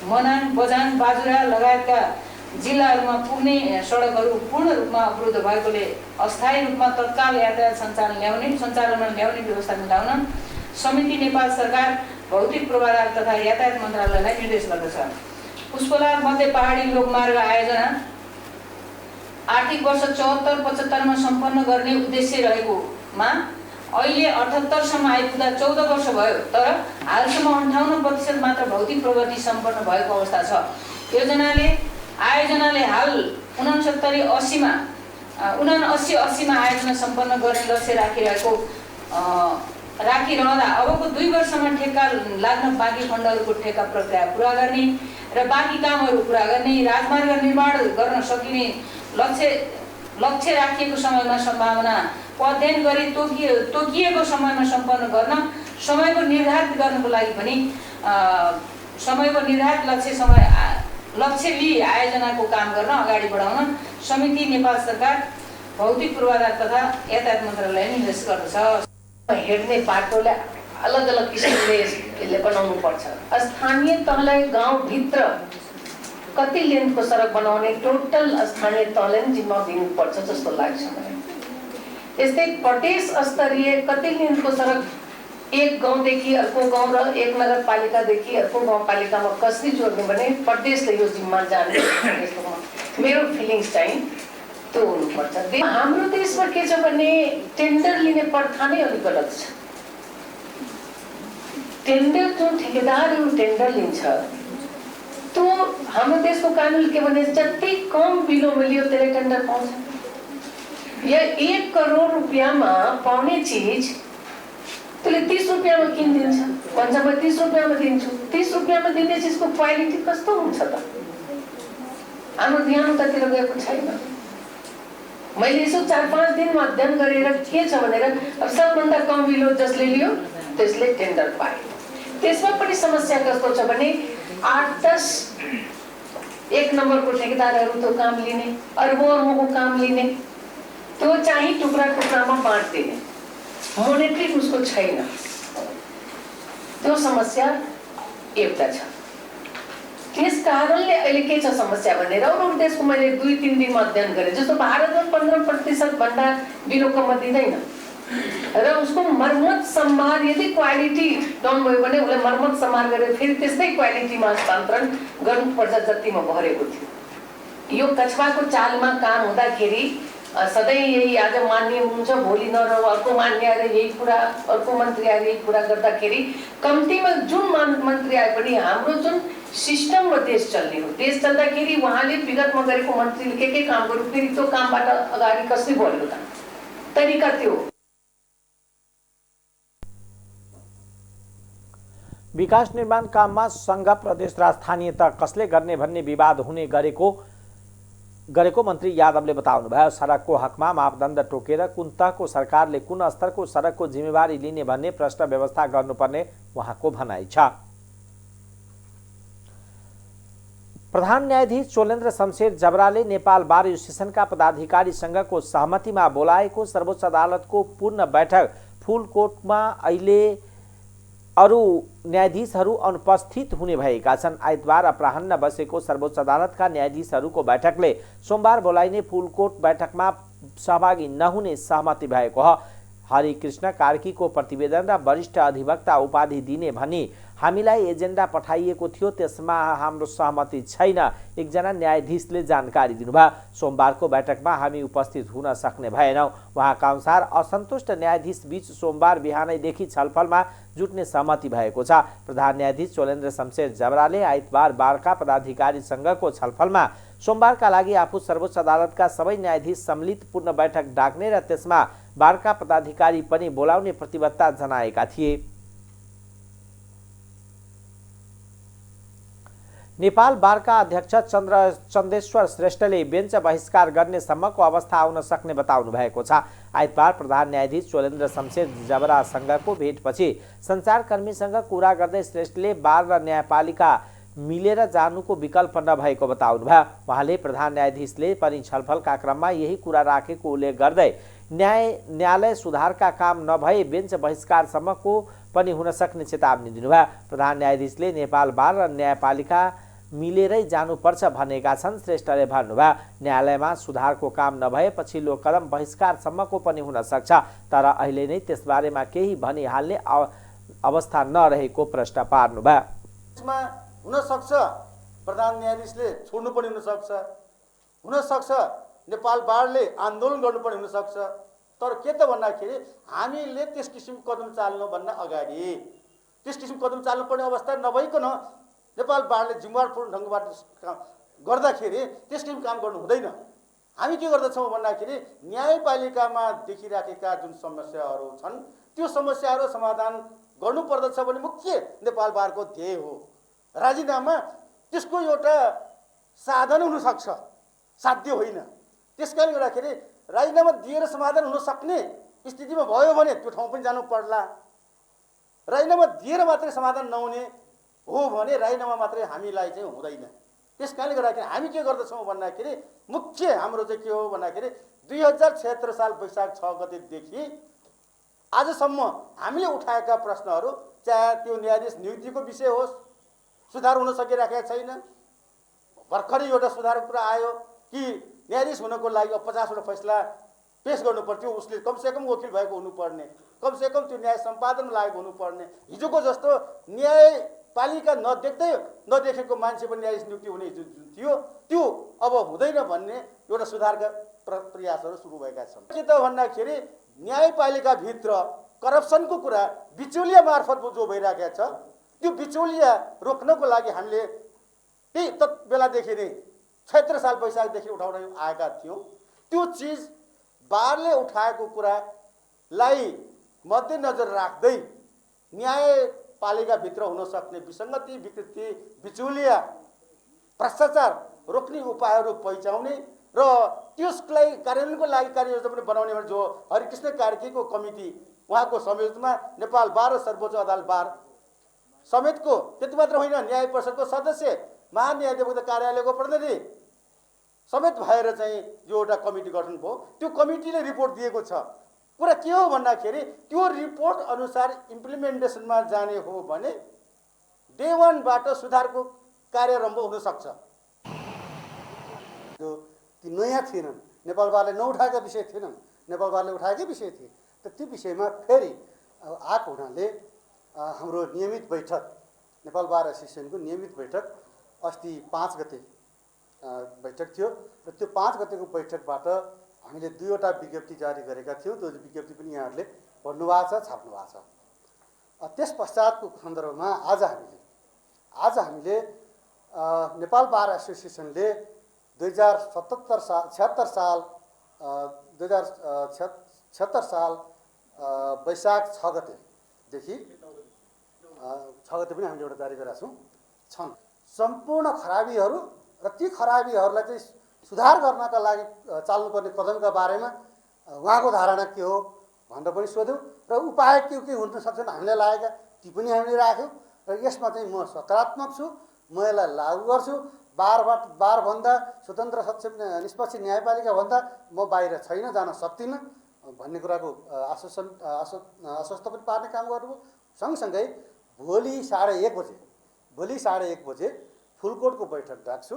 मनाङ, बझाङ, बाजुरा लगायतका जिल्लाहरूमा पुग्ने सडकहरू पूर्ण रूपमा अवरुद्ध भएकोले अस्थायी रूपमा तत्काल यातायात सञ्चालनमा ल्याउने व्यवस्था मिलाउन समिति नेपाल सरकार भौतिक पूर्वाधार तथा यातायात मन्त्रालयलाई निर्देश गर्दछ। पुष्पलाल मध्य पहाडी लोकमार्ग आयोजना आर्थिक वर्ष 74-75 सम्पन्न गर्ने उद्देश्य रहेकोमा अहिले 78 सम्म आइपुग्दा 14 वर्ष भयो, तर हालसम्म 58% मात्र भौतिक प्रगति सम्पन्न भएको अवस्था छ। आयोजनाले हाल 79-80 मा आयोजना सम्पन्न गर्ने लक्ष्य राखिरहँदा अबको 2 वर्षमा ठेक्का लाग्न बाँकी खण्डहरूको ठेक्का प्रक्रिया पुरा गर्ने र बाँकी कामहरू पुरा गर्ने, राजमार्ग निर्माण गर्न सकिने लक्ष्य राखिएको समयमा सम्भावना अध्ययन गरी तोकिएको समयमा सम्पन्न गर्न समयको निर्धारित गर्नको लागि पनि समयको निर्धारित लक्ष्य लिई आयोजनाको काम गर्न अगाडि बढाउन समिति नेपाल सरकार भौतिक पूर्वाधार तथा यातायात मन्त्रालयले निर्देश गर्दछ। हेर्ने बाटोलाई अलग अलग किसिमले यसले बनाउनु पर्छ। स्थानीय तहलाई गाउँभित्र कति लेन्थको सडक बनाउने टोटल स्थानीय तहले नै जिम्मा दिनुपर्छ जस्तो लाग्छ मलाई। यस्तै प्रदेश स्तरीय कति लेन्थको सडक एक गाउँदेखि अर्को गाउँ र एक नगरपालिकादेखि अर्को गाउँपालिकामा कसरी जोड्ने भने प्रदेशले यो जिम्मा जाने मेरो फिलिङ्स चाहिँ त्यो हुनुपर्छ। हाम्रो देशमा के छ भने टेन्डर लिने प्रथा नै अलिक गलत छ। टेन्डर जुन ठेकेदारहरू टेन्डर लिन्छ त्यो हाम्रो देशको कानुन के भने जति कम बिलो मिल्यो त्यसले टेन्डर पाउँछ। या 1 करोड रुपियाँमा पाउने चिज त्यसले 30 रुपियाँमा किनिदिन्छ भन्छ म 30 रुपियाँमा दिन्छु। 30 रुपियाँमा दिने चिजको क्वालिटी कस्तो हुन्छ त? हाम्रो ध्यान उतातिर गएको छैन। मैले यसो 4-5 दिनमा अध्ययन गरेर के छ भनेर अब सबभन्दा कम बिलो जसले लियो त्यसले टेन्डर पायो। त्यसमा पनि समस्या कस्तो छ भने 8-10 1 नम्बरको ठेकेदारहरू त्यो काम लिने, अर्बौं काम लिने, त्यो चाहिँ टुक्रा टुक्रामा बाँड्दिने, मोनिटरिङ उसको छैन। त्यो समस्या एउटा छ। त्यस कारणले अहिले के छ समस्या भनेर अरू देशको मैले 2-3 दिनमा अध्ययन गरेँ। जस्तो भारतमा 15% भन्दा बिलो कम दिँदैन र उसको मर्मत सम्हार यदि क्वालिटी डाउन भयो भने उसले मर्मत सम्हार गरेर फेरि त्यस्तै क्वालिटीमा हस्तान्तरण गर्नुपर्छ जतिमा भरेको थियो। यो कछवाको चालमा काम हुँदाखेरि सधैँ यही आज मान्य हुन्छ भोलि नरह अर्को मान्य आएर यही कुरा, अर्को मन्त्री आएर यही कुरा गर्दाखेरि कम्तीमा जुन मन्त्री आए पनि हाम्रो जुन सिस्टममा देश चल्ने हो, देश चल्दाखेरि उहाँले विगतमा गरेको मन्त्रीले के काम गर्यो फेरि त्यो कामबाट अगाडि कसरी बढ्यो त? तरिका त्यो हो। विकास निर्माण काममा संघ प्रदेश र स्थानीय तह कसले गर्ने भन्ने विवाद हुने गरेको मन्त्री यादवले बताउनुभयो। सडकको हकमा मापदण्ड तोकेर कुन तहको सरकारले कुन स्तरको सडकको जिम्मेवारी लिने भन्ने प्रश्न व्यवस्था गर्नुपर्ने उहाँको भनाइ छ। प्रधान न्यायाधीश चोलेन्द्र शमशेर जबराले नेपाल बार एसोसिएसनका पदाधिकारी संघको सहमतिमा बोलाएको सर्वोच्च अदालतको पूर्ण बैठक फुलकोटमा अहिले अरू न्यायाधीशहरू अनुपस्थित हुने भएका छन्। आइतबार अपराह्न बसेको सर्वोच्च अदालतका न्यायाधीशहरूको बैठकले सोमबार बोलाइने फुलकोट बैठकमा सहभागी नहुने सहमति भएको हो। हरिकृष्ण कार्कीको प्रतिवेदन र वरिष्ठ अधिवक्ता उपाधि दिने भनी हामीलाई एजेन्डा पठाइएको थियो, त्यसमा हाम्रो सहमति छैन, एकजना न्यायाधीशले जानकारी दिनुभयो। सोमबारको बैठकमा हामी उपस्थित हुन सक्ने भएनौँ। उहाँका अनुसार असन्तुष्ट न्यायाधीश बीच सोमबार बिहानैदेखि छलफलमा जुट्ने सहमति भएको छ। प्रधान न्यायाधीश चोलेन्द्र शमशेर जबराले आइतबार बारका पदाधिकारी संघको छलफलमा सोमबारका लागि आफू सर्वोच्च अदालतका सबै न्यायाधीश सम्मिलित पूर्ण बैठक डाक्ने र त्यसमा बारका पदाधिकारी पनि बोलाउने प्रतिबद्धता जनाएका थिए। नेपाल बारका अध्यक्ष चन्देश्वर श्रेष्ठले बेन्च बहिष्कार गर्ने सम्मको अवस्था आउन सक्ने बताउनु भएको छ। आइतबार प्रधान न्यायाधीश चोलेन्द्र शमशेर जबरा संघको भेटपछि सञ्चारकर्मीसँग कुरा गर्दै श्रेष्ठले बार र न्यायपालिका मिलेर जानुको विकल्प नभएको बताउनुभयो। उहाँले प्रधान न्यायाधीशले पनि छलफलका क्रममा यही कुरा राखेको उल्लेख गर्दै न्यायालय सुधारका काम नभए बेन्च बहिष्कारसम्मको पनि हुन सक्ने चेतावनी दिनुभयो। प्रधान न्यायाधीशले नेपाल बार र न्यायपालिका मिलेरै जानुपर्छ भनेका छन्। श्रेष्ठले भन्नुभयो न्यायालयमा सुधारको काम नभए पछिल्लो कदम बहिष्कारसम्मको पनि हुन सक्छ, तर अहिले नै त्यसबारेमा केही भनिहाल्ने अवस्था नरहेको प्रश्न पार्नुभयो। यसमा हुन सक्छ प्रधान न्यायाधीशले छोड्नु पनि हुन सक्छ नेपाल बारले आन्दोलन गर्नु पनि हुन सक्छ, तर के त भन्दाखेरि हामीले त्यस किसिमको कदम चाल्नु भन्न अगाडि त्यस किसिमको कदम चाल्नुपर्ने अवस्था नभइकन नेपाल बारले जिम्मेवारपूर्ण ढङ्गबाट गर्दाखेरि त्यस किसिमको काम गर्नु हुँदैन। हामी के गर्दछौँ भन्दाखेरि न्यायपालिकामा देखिराखेका जुन समस्याहरू छन् त्यो समस्याहरू समाधान गर्नुपर्दछ भने मुख्य नेपाल बारको ध्येय हो। राजीनामा त्यसको एउटा साधन हुन सक्छ, साध्य होइन। त्यसकारणले गर्दाखेरि राजीनामा दिएर समाधान हुन सक्ने स्थितिमा भयो भने त्यो ठाउँ पनि जानु पर्ला। राजीनामा दिएर मात्रै समाधान नहुने हो भने राजीनामा मात्रै हामीलाई चाहिँ हुँदैन। त्यसकारणले गर्दाखेरि हामी के गर्दछौँ भन्दाखेरि मुख्य हाम्रो चाहिँ के हो भन्दाखेरि 2076 साल वैशाख 6 गतेदेखि आजसम्म हामीले उठाएका प्रश्नहरू, चाहे त्यो न्यायाधीश नियुक्तिको विषय होस्, सुधार हुन सकिरहेको छैन। भर्खरै एउटा सुधारको कुरा आयो कि न्यायाधीश हुनको लागि 50वटा फैसला पेश गर्नु पर्थ्यो, उसले कमसेकम वकिल भएको हुनुपर्ने, कमसेकम त्यो न्याय सम्पादन लागेको हुनुपर्ने। हिजोको जस्तो न्यायपालिका नदेखेको मान्छे पनि न्यायाधीश नियुक्ति हुने जुन थियो त्यो अब हुँदैन भन्ने एउटा सुधारका प्रयासहरू सुरु भएका छन्। के त भन्दाखेरि न्यायपालिकाभित्र करप्सनको कुरा बिचौलिया मार्फत जो भइरहेको छ त्यो बिचौलिया रोक्नको लागि हामीले त्यही तत् बेलादेखि नै 76 साल वैशाखदेखि उठाउँदै आएका थियौँ। त्यो चिज बारले उठाएको कुरालाई मध्यनजर राख्दै न्यायपालिकाभित्र हुन सक्ने विसङ्गति, विकृति, बिचौलिया, भ्रष्टाचार रोक्ने उपायहरू पहिचाउने र त्यसलाई कार्यान्वयनको लागि कार्ययोजना पनि बनाउने भने जो हरिकृष्ण कार्कीको कमिटी उहाँको संयोजनमा नेपाल बार र सर्वोच्च अदालत बार समेतको त्यति मात्र होइन न्याय परिषदको सदस्य महान्यायाधिपति कार्यालयको प्रतिनिधि समेत भएर चाहिँ यो एउटा कमिटी गठन भयो। त्यो कमिटीले रिपोर्ट दिएको छ। कुरा के हो भन्दाखेरि त्यो रिपोर्ट अनुसार इम्प्लिमेन्टेसनमा जाने हो भने डे 1 बाट सुधारको कार्यारम्भ हुन सक्छ। जो ती नयाँ थिएनन्, नेपाल बारले नउठाएका विषय थिएनन्, नेपाल बारले उठाएकै विषय थिए। त त्यो विषयमा फेरि आएको हुनाले हाम्रो नियमित बैठक, नेपाल बार एसोसिएसनको नियमित बैठक अस्ति 5 गते बैठक थियो र त्यो 5 गतेको बैठकबाट हामीले 2वटा विज्ञप्ति जारी गरेका थियौँ। त्यो विज्ञप्ति पनि यहाँहरूले पढ्नु भएको छ, छाप्नु भएको छ। त्यस पश्चातको सन्दर्भमा आज हामीले नेपाल बार एसोसिएसनले 2076 साल वैशाख 6 गतेदेखि 6 गते पनि हामीले एउटा जारी गरेका छन्। सम्पूर्ण खराबीहरू र ती खराबीहरूलाई चाहिँ सुधार गर्नका लागि चाल्नुपर्ने कदमका बारेमा उहाँको धारणा के हो भनेर पनि सोध्यौँ र उपाय के हुन सक्छन् हामीलाई लागेका ती पनि हामीले राख्यौँ र यसमा चाहिँ म सकारात्मक छु, म यसलाई लागू गर्छु। बारभन्दा स्वतन्त्र सक्षम निष्पक्ष न्यायपालिका भन्दा म बाहिर छैन, जान सक्दिनँ भन्ने कुराको आश्वस्त पनि पार्ने काम गर्नुभयो। सँगसँगै भोलि 1:30 बजे फुलकोटको बैठक डाक्छु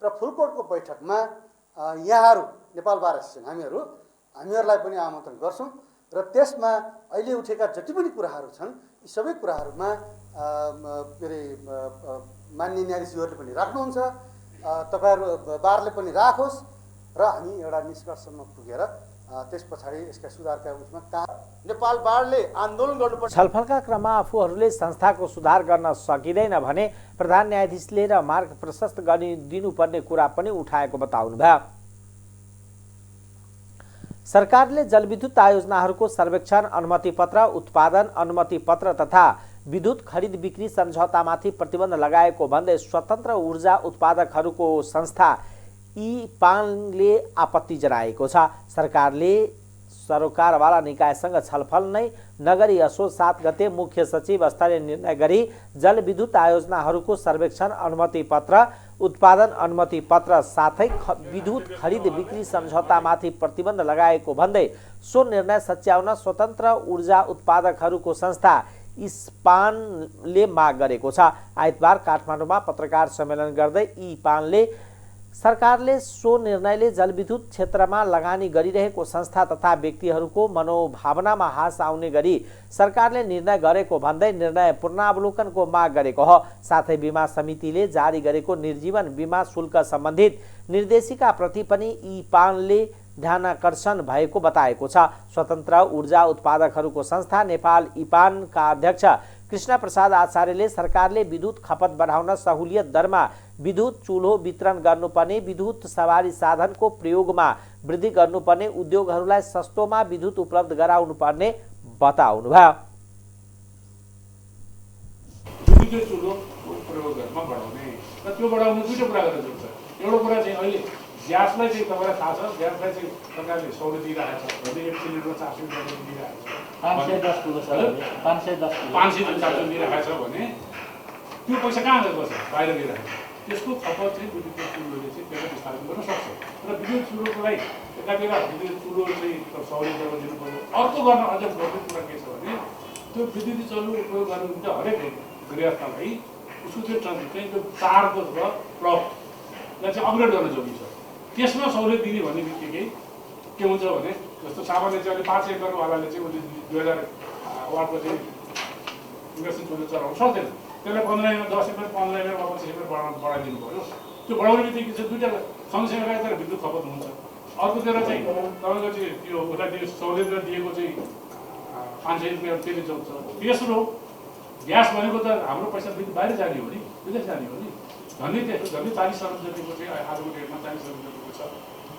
र फुलकोटको बैठकमा यहाँहरू नेपाल बार एसोसिएसन हामीहरूलाई पनि आमन्त्रण गर्छौँ र त्यसमा अहिले उठेका जति पनि कुराहरू छन् यी सबै कुराहरूमा माननीय न्यायाधीशहरूले पनि राख्नुहुन्छ, तपाईँहरू बारले पनि राखोस् र हामी एउटा निष्कर्षमा पुगेर त्यस पछाडि यसका सुधारका उसमा नेपाल बारले आन्दोलन गर्नुपर्छ। छलफलका क्रममा आफूहरूले संस्थाको सुधार गर्न सकिँदैन भने प्रधान न्यायाधीशले र मार्ग प्रशस्त गरिदिनुपर्ने कुरा पनि उठाएको बताउनुभयो। सरकारले जलविद्युत आयोजनाहरूको सर्वेक्षण अनुमति पत्र, उत्पादन अनुमति पत्र तथा विद्युत खरिद बिक्री सम्झौतामाथि प्रतिबन्ध लगाएको भन्दै स्वतन्त्र ऊर्जा उत्पादकहरूको संस्था इपानले आपत्ति जनाएको छ। सरकारले सरोकारवाला निकायसँग छलफल नै नगरी असोज 7 गते मुख्य सचिव स्तरीय निर्णय गरी जलविद्युत आयोजनाहरूको सर्वेक्षण अनुमति पत्र, उत्पादन अनुमति पत्र साथै विद्युत खरिद बिक्री सम्झौतामाथि प्रतिबन्ध लगाएको भन्दै सो निर्णय सच्याउन स्वतन्त्र ऊर्जा उत्पादकहरूको संस्था इस्पानले माग गरेको छ। आइतबार काठमाडौँमा पत्रकार सम्मेलन गर्दै इपानले सरकारले सो निर्णयले जलविद्युत क्षेत्रमा लगानी गरिरहेको संस्था तथा व्यक्तिहरूको मनोभावनामा हास आउने गरी सरकारले निर्णय गरेको भन्दै निर्णय पुनरावलोकनको माग गरेको हो। साथै बीमा समितिले जारी गरेको निर्जीवन बीमा शुल्क सम्बन्धित निर्देशिकाप्रति पनि इपानले ध्यानाकर्षण भएको बताएको छ। स्वतन्त्र ऊर्जा उत्पादकहरूको संस्था नेपाल इपानका अध्यक्ष कृष्ण प्रसाद आचार्यले सरकारले विद्युत खपत बढाउन सहुलियत दरमा विद्युत चुल्हो वितरण गर्नुपर्ने, विद्युत सवारी साधनको प्रयोगमा वृद्धि गर्नुपर्ने, उद्योगहरूलाई सस्तोमा विद्युत उपलब्ध गराउनुपर्ने बताउनुभयो। विद्युत चुल्होको प्रयोगमा बढाउने र त्यो बढाउनु दुईटा कुरा गर्न जरुरी छ। एउटा कुरा चाहिँ अहिले ग्यासलाई चाहिँ तपाईँलाई थाहा छ, ग्यासलाई चाहिँ सरकारले सहुलियत दिइरहेको छ। भने 1 सिलिन्डर 400 रुपियाँ दिइरहेको छ, 510 किलो छ, 510 दिइरहेको छ भने त्यो पैसा कहाँ गएको छ? बाहिर गइरहेको छ। त्यसको खपत चाहिँ विद्युत चुल्होले चाहिँ त्यसलाई विस्तारण गर्न सक्छ र विद्युत चुल्होको लागि एकातिर विद्युत चुल्हो चाहिँ सहुलियत गर्न दिनु पर्यो। अर्को गर्न अझ गम्भीर कुरा के छ भने त्यो विद्युत चुल्हो उपयोग गर्नुहुन्छ हरेक गृहस्थलाई उसको चाहिँ त्यो तारको र प्लगलाई चाहिँ अपग्रेड गर्न जरुरी छ। त्यसमा सहुलियत दिने भन्ने बित्तिकै के हुन्छ भने जस्तो सामान्य चाहिँ अहिले 5 एकरवालाले चाहिँ उसले 2000 वाटको चाहिँ इन्डक्सन चुल्हो चलाउन सक्दैन। त्यसलाई 15 एमएल 10 एमएल 15 एमएल 25 एमएल बढाइदिनु पर्यो। त्यो बढाउने बित्तिकै चाहिँ दुईटा सँगसँगै तर विद्युत खपत हुन्छ। अर्कोतिर चाहिँ तपाईँको चाहिँ त्यो उसलाई त्यो सहुलियत दिएको चाहिँ 500 रुपियाँ त्यसले चल्छ। तेस्रो ग्यास भनेको त हाम्रो पैसा बाहिर जाने हो नि, विदेश जाने हो नि। झन्डै 40 अरब जतिको चाहिँ आजको डेटमा 40 अरब जतिको छ।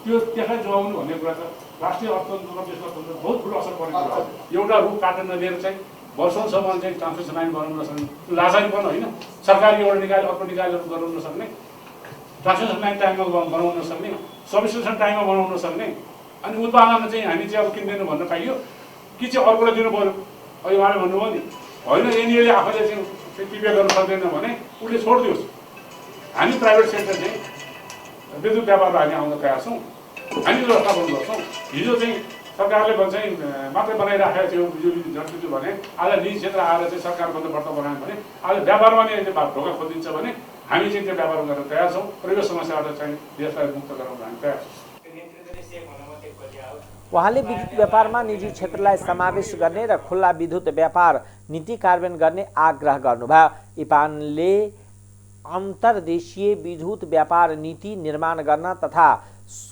त्यो त्यसलाई जोगाउनु भन्ने कुरा त राष्ट्रिय अर्थतन्त्रमा देशको अर्थतन्त्रमा बहुत ठुलो असर पर्ने कुरा हो। एउटा रुख काटेर नदिएर चाहिँ वर्षौँसम्म चाहिँ ट्रान्समिसन लाइन बनाउन नसक्ने, त्यो लाचारीपन होइन। सरकारले एउटा निकाय अर्को निकायहरू बनाउन नसक्ने, ट्रान्समिसन लाइन टाइममा बनाउन नसक्ने, सबस्टेसन टाइममा बनाउन नसक्ने, अनि उत्पादनमा चाहिँ हामी चाहिँ अब किन्दैनौँ भन्न पाइयो कि चाहिँ अर्कोलाई दिनु पऱ्यो। अहिले उहाँले भन्नुभयो नि होइन एनइएले आफैले चाहिँ प्रिपेयर गर्न सक्दैन भने उसले छोडिदियोस्। हामी प्राइभेट सेक्टर चाहिँ विद्युत व्यापारमा हामी आउन तयार छौँ, हामी व्यवस्थापन गर्छौँ। हिजो चाहिँ सरकारले चाहिँ मात्रै बनाइराखेको थियो बिजुली झट्टियो भने आज निजी क्षेत्र आएर चाहिँ सरकारभन्दा बढ्ता बनायो भने आज व्यापारमा नै ढोका खोलिदिन्छ भने हामी चाहिँ त्यो व्यापार गर्न तयार छौँ र यो समस्याबाट चाहिँ देशलाई मुक्त गराउन हामी तयार छौँ। उहाँले विद्युत व्यापारमा निजी क्षेत्रलाई समावेश गर्ने र खुल्ला विद्युत व्यापार नीति कार्यान्वयन गर्ने आग्रह गर्नुभयो। इपानले अन्तर्देशीय विद्युत व्यापार नीति निर्माण गर्न तथा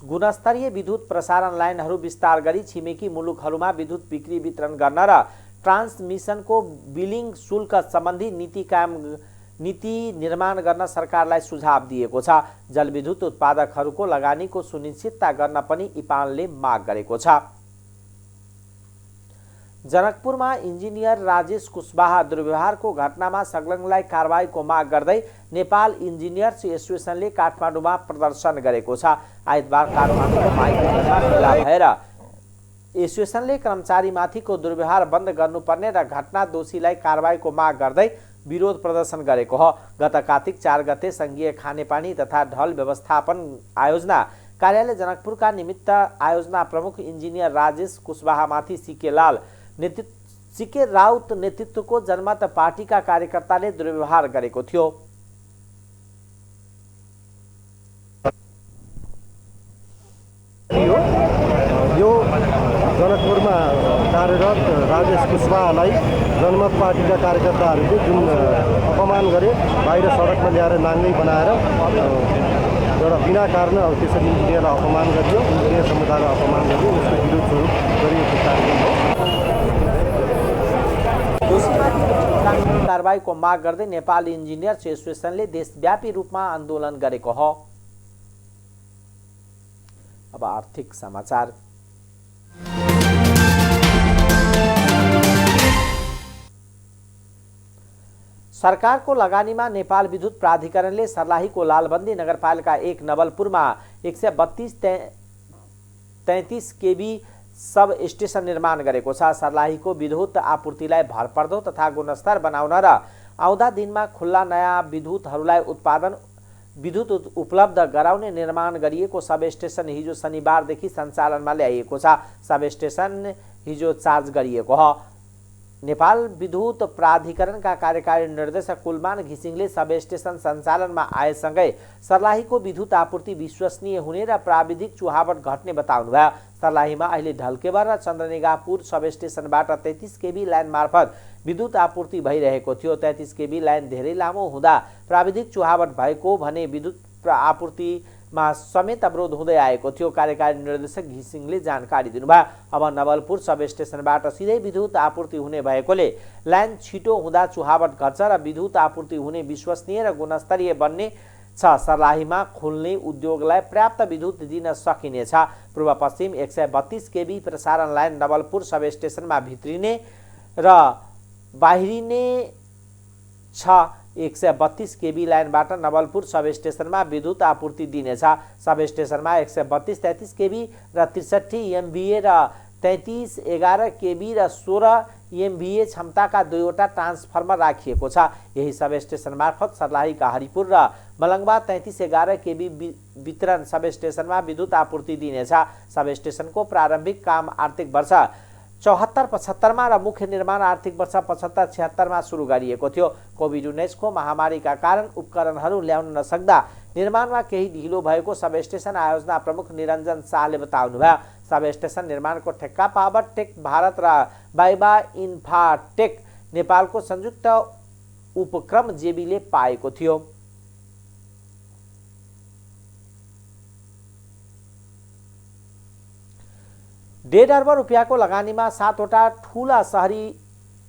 गुणस्तरीय विद्युत प्रसारण लाइनहरू विस्तार गरी छिमेकी मुलुकहरूमा विद्युत बिक्री वितरण गर्न र ट्रान्समिसनको बिलिङ शुल्क सम्बन्धी नीति निर्माण गर्न सरकारलाई सुझाव दिएको छ। जलविद्युत उत्पादकहरूको लगानीको सुनिश्चितता गर्न पनि इपानले माग गरेको छ। जनकपुरमा इन्जिनियर राजेश कुशवाहा दुर्व्यवहारको घटनामा संलग्नलाई कारबाहीको माग गर्दै नेपाल इन्जिनियर्स एसोसिएसनले काठमाडौँमा प्रदर्शन गरेको छ। आइतबार काठमाडौँको माइतीमा भेला भएर एसोसिएसनले कर्मचारीमाथिको दुर्व्यवहार बन्द गर्नुपर्ने र घटना दोषीलाई कारबाहीको माग गर्दै विरोध प्रदर्शन गरेको हो। गत कार्तिक 4 गते संघीय खानेपानी तथा ढल व्यवस्थापन आयोजना कार्यालय जनकपुरका निमित्त आयोजना प्रमुख इन्जिनियर राजेश कुशवाहामाथि सीके राउत नेतृत्वको जनमत पार्टीका कार्यकर्ताले दुर्व्यवहार गरेको थियो। यो जनकपुरमा कार्यरत राजेश कुशवाहालाई जनमत पार्टीका कार्यकर्ताहरूले जुन अपमान गरे, बाहिर सडकमा ल्याएर नाङ्गै बनाएर एउटा बिना कारण अब त्यसरी इन्जिनियरलाई अपमान गरियो, इन्जिनियर समुदायलाई अपमान गरियो, उसको विरोध स्वरूप गरिएको कार्यक्रम हो। कारबाहीको माग गर्दै नेपाल इन्जिनियर्स एसोसिएसनले देशव्यापी रूपमा आन्दोलन गरेको हो। अब आर्थिक समाचार। सरकारको लगानीमा नेपाल विद्युत प्राधिकरणले सर्लाहीको लालबन्दी नगरपालिका 1 नवलपुरमा 132-33 केबी सब स्टेशन निर्माण गरेको छ। सर्लाहीको विद्युत आपूर्तिलाई भरपर्दो तथा गुणस्तर बनाउन र आउँदा दिनमा खुल्ला नयाँ विद्युतहरूलाई विद्युत उपलब्ध गराउने निर्माण गरिएको सब स्टेशन हिजो शनिबारदेखि सञ्चालनमा ल्याइएको छ। सब स्टेशन हिजो चार्ज गरिएको हो। नेपाल विद्युत प्राधिकरणका कार्यकारी निर्देशक कुलमान घिसिङले सब स्टेशन सञ्चालनमा आएसँगै सर्लाहीको विद्युत आपूर्ति विश्वसनीय हुने र प्राविधिक चुहावट घट्ने बताउनुभयो। सर्लाहीमा अहिले ढल्केवर र चन्द्रनिगाहपुर सब स्टेशनबाट 33 केबी लाइन मार्फत विद्युत आपूर्ति भइरहेको थियो। 33 केबी लाइन धेरै लामो हुँदा प्राविधिक चुहावट भएको भने विद्युत आपूर्तिमा समेत अवरोध हुँदै आएको थियो। कार्यकारी निर्देशक घिसिङले जानकारी दिनुभयो। अब नवलपुर सब स्टेशनबाट सिधै विद्युत आपूर्ति हुने भएकोले लाइन छिटो हुँदा चुहावट घट्छ र विद्युत आपूर्ति हुने विश्वसनीय र गुणस्तरीय बन्ने छ। सर्लाहीमा खुल्ने उद्योगलाई पर्याप्त विद्युत दिन सकिनेछ। पूर्व पश्चिम 132 केबी प्रसारण लाइन नवलपुर सब स्टेशनमा भित्रिने र बाहिरिने छ। 132 केबी लाइनबाट नवलपुर सब स्टेशनमा विद्युत आपूर्ति दिनेछ। सब स्टेशनमा 132-33 केबी र 63 MVA र 33-11 केबी र 16 MVA क्षमताका 2वटा ट्रान्सफर्मर राखिएको छ। यही सब स्टेशन मार्फत सर्लाहीका हरिपुर र मलङ्गवा 33-11 केबी वितरण सब स्टेशनमा विद्युत आपूर्ति दिनेछ। सब स्टेशनको प्रारम्भिक काम आर्थिक वर्ष 74-75 र मुख्य निर्माण आर्थिक वर्ष 75-76 सुरु गरिएको थियो। कोभिड-19 को महामारीका कारण उपकरणहरू ल्याउन नसक्दा निर्माणमा केही ढिलो भएको सब स्टेशन आयोजना प्रमुख निरञ्जन शाहले बताउनुभयो। सब स्टेशन निर्माणको ठेक्का पावर टेक भारत र बाइबा इन्फाटेक नेपालको संयुक्त उपक्रम जेबीले पाएको थियो। ₹1.5 अर्ब रुपियाँको लगानीमा 7वटा ठूला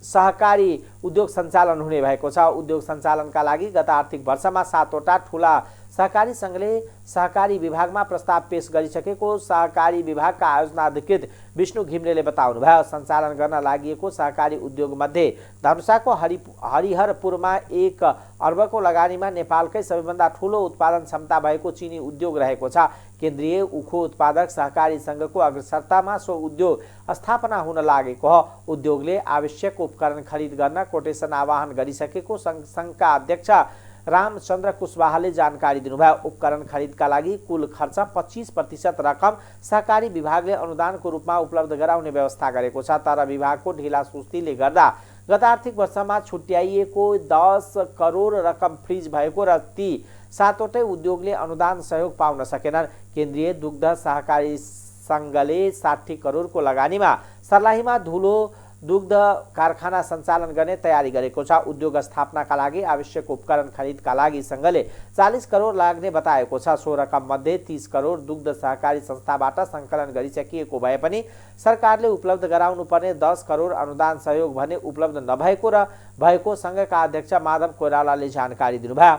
सहकारी उद्योग सञ्चालन हुने भएको छ। उद्योग सञ्चालनका लागि गत आर्थिक वर्षमा 7वटा ठूला सहकारी सङ्घले सहकारी विभागमा प्रस्ताव पेश गरिसकेको सहकारी विभागका आयोजना अधिकृत विष्णु घिम्रेले बताउनुभयो। सञ्चालन गर्न लागि सहकारी उद्योगमध्ये धनुषाको हरिहरपुरमा 1 अर्बको लगानीमा नेपालकै सबैभन्दा ठूलो उत्पादन क्षमता भएको चिनी उद्योग रहेको छ। केन्द्रीय उखु उत्पादक सहकारी सङ्घको अग्रसरतामा सो उद्योग स्थापना हुन लागेको हो। उद्योगले आवश्यक उपकरण खरिद गर्न कोटेसन आह्वान गरिसकेको सङ्घका अध्यक्ष रामचन्द्र कुशवाहाले जानकारी दिनुभयो। उपकरण खरिदका लागि कुल खर्च 25% रकम सहकारी विभागले अनुदानको रूपमा उपलब्ध गराउने व्यवस्था गरेको छ। तर विभागको ढिला सुस्तीले गर्दा गत आर्थिक वर्षमा छुट्याइएको 10 करोड रकम फ्रिज भएको र ती 7वटै उद्योगले अनुदान सहयोग पाउन सकेनन्। केन्द्रीय दुग्ध सहकारी सङ्घले 60 करोडको लगानीमा सर्लाहीमा धुलो दुग्ध कारखाना सञ्चालन गर्ने तयारी गरेको छ। उद्योग स्थापनाका लागि आवश्यक उपकरण खरिदका लागि सङ्घले 40 करोड लाग्ने बताएको छ। सो रकम मध्ये 30 करोड दुग्ध सहकारी संस्थाबाट सङ्कलन गरिसकिएको भए पनि सरकारले उपलब्ध गराउनु पर्ने 10 करोड अनुदान सहयोग भने उपलब्ध नभएको र भएको सङ्घका अध्यक्ष माधव कोइरालाले जानकारी दिनुभयो।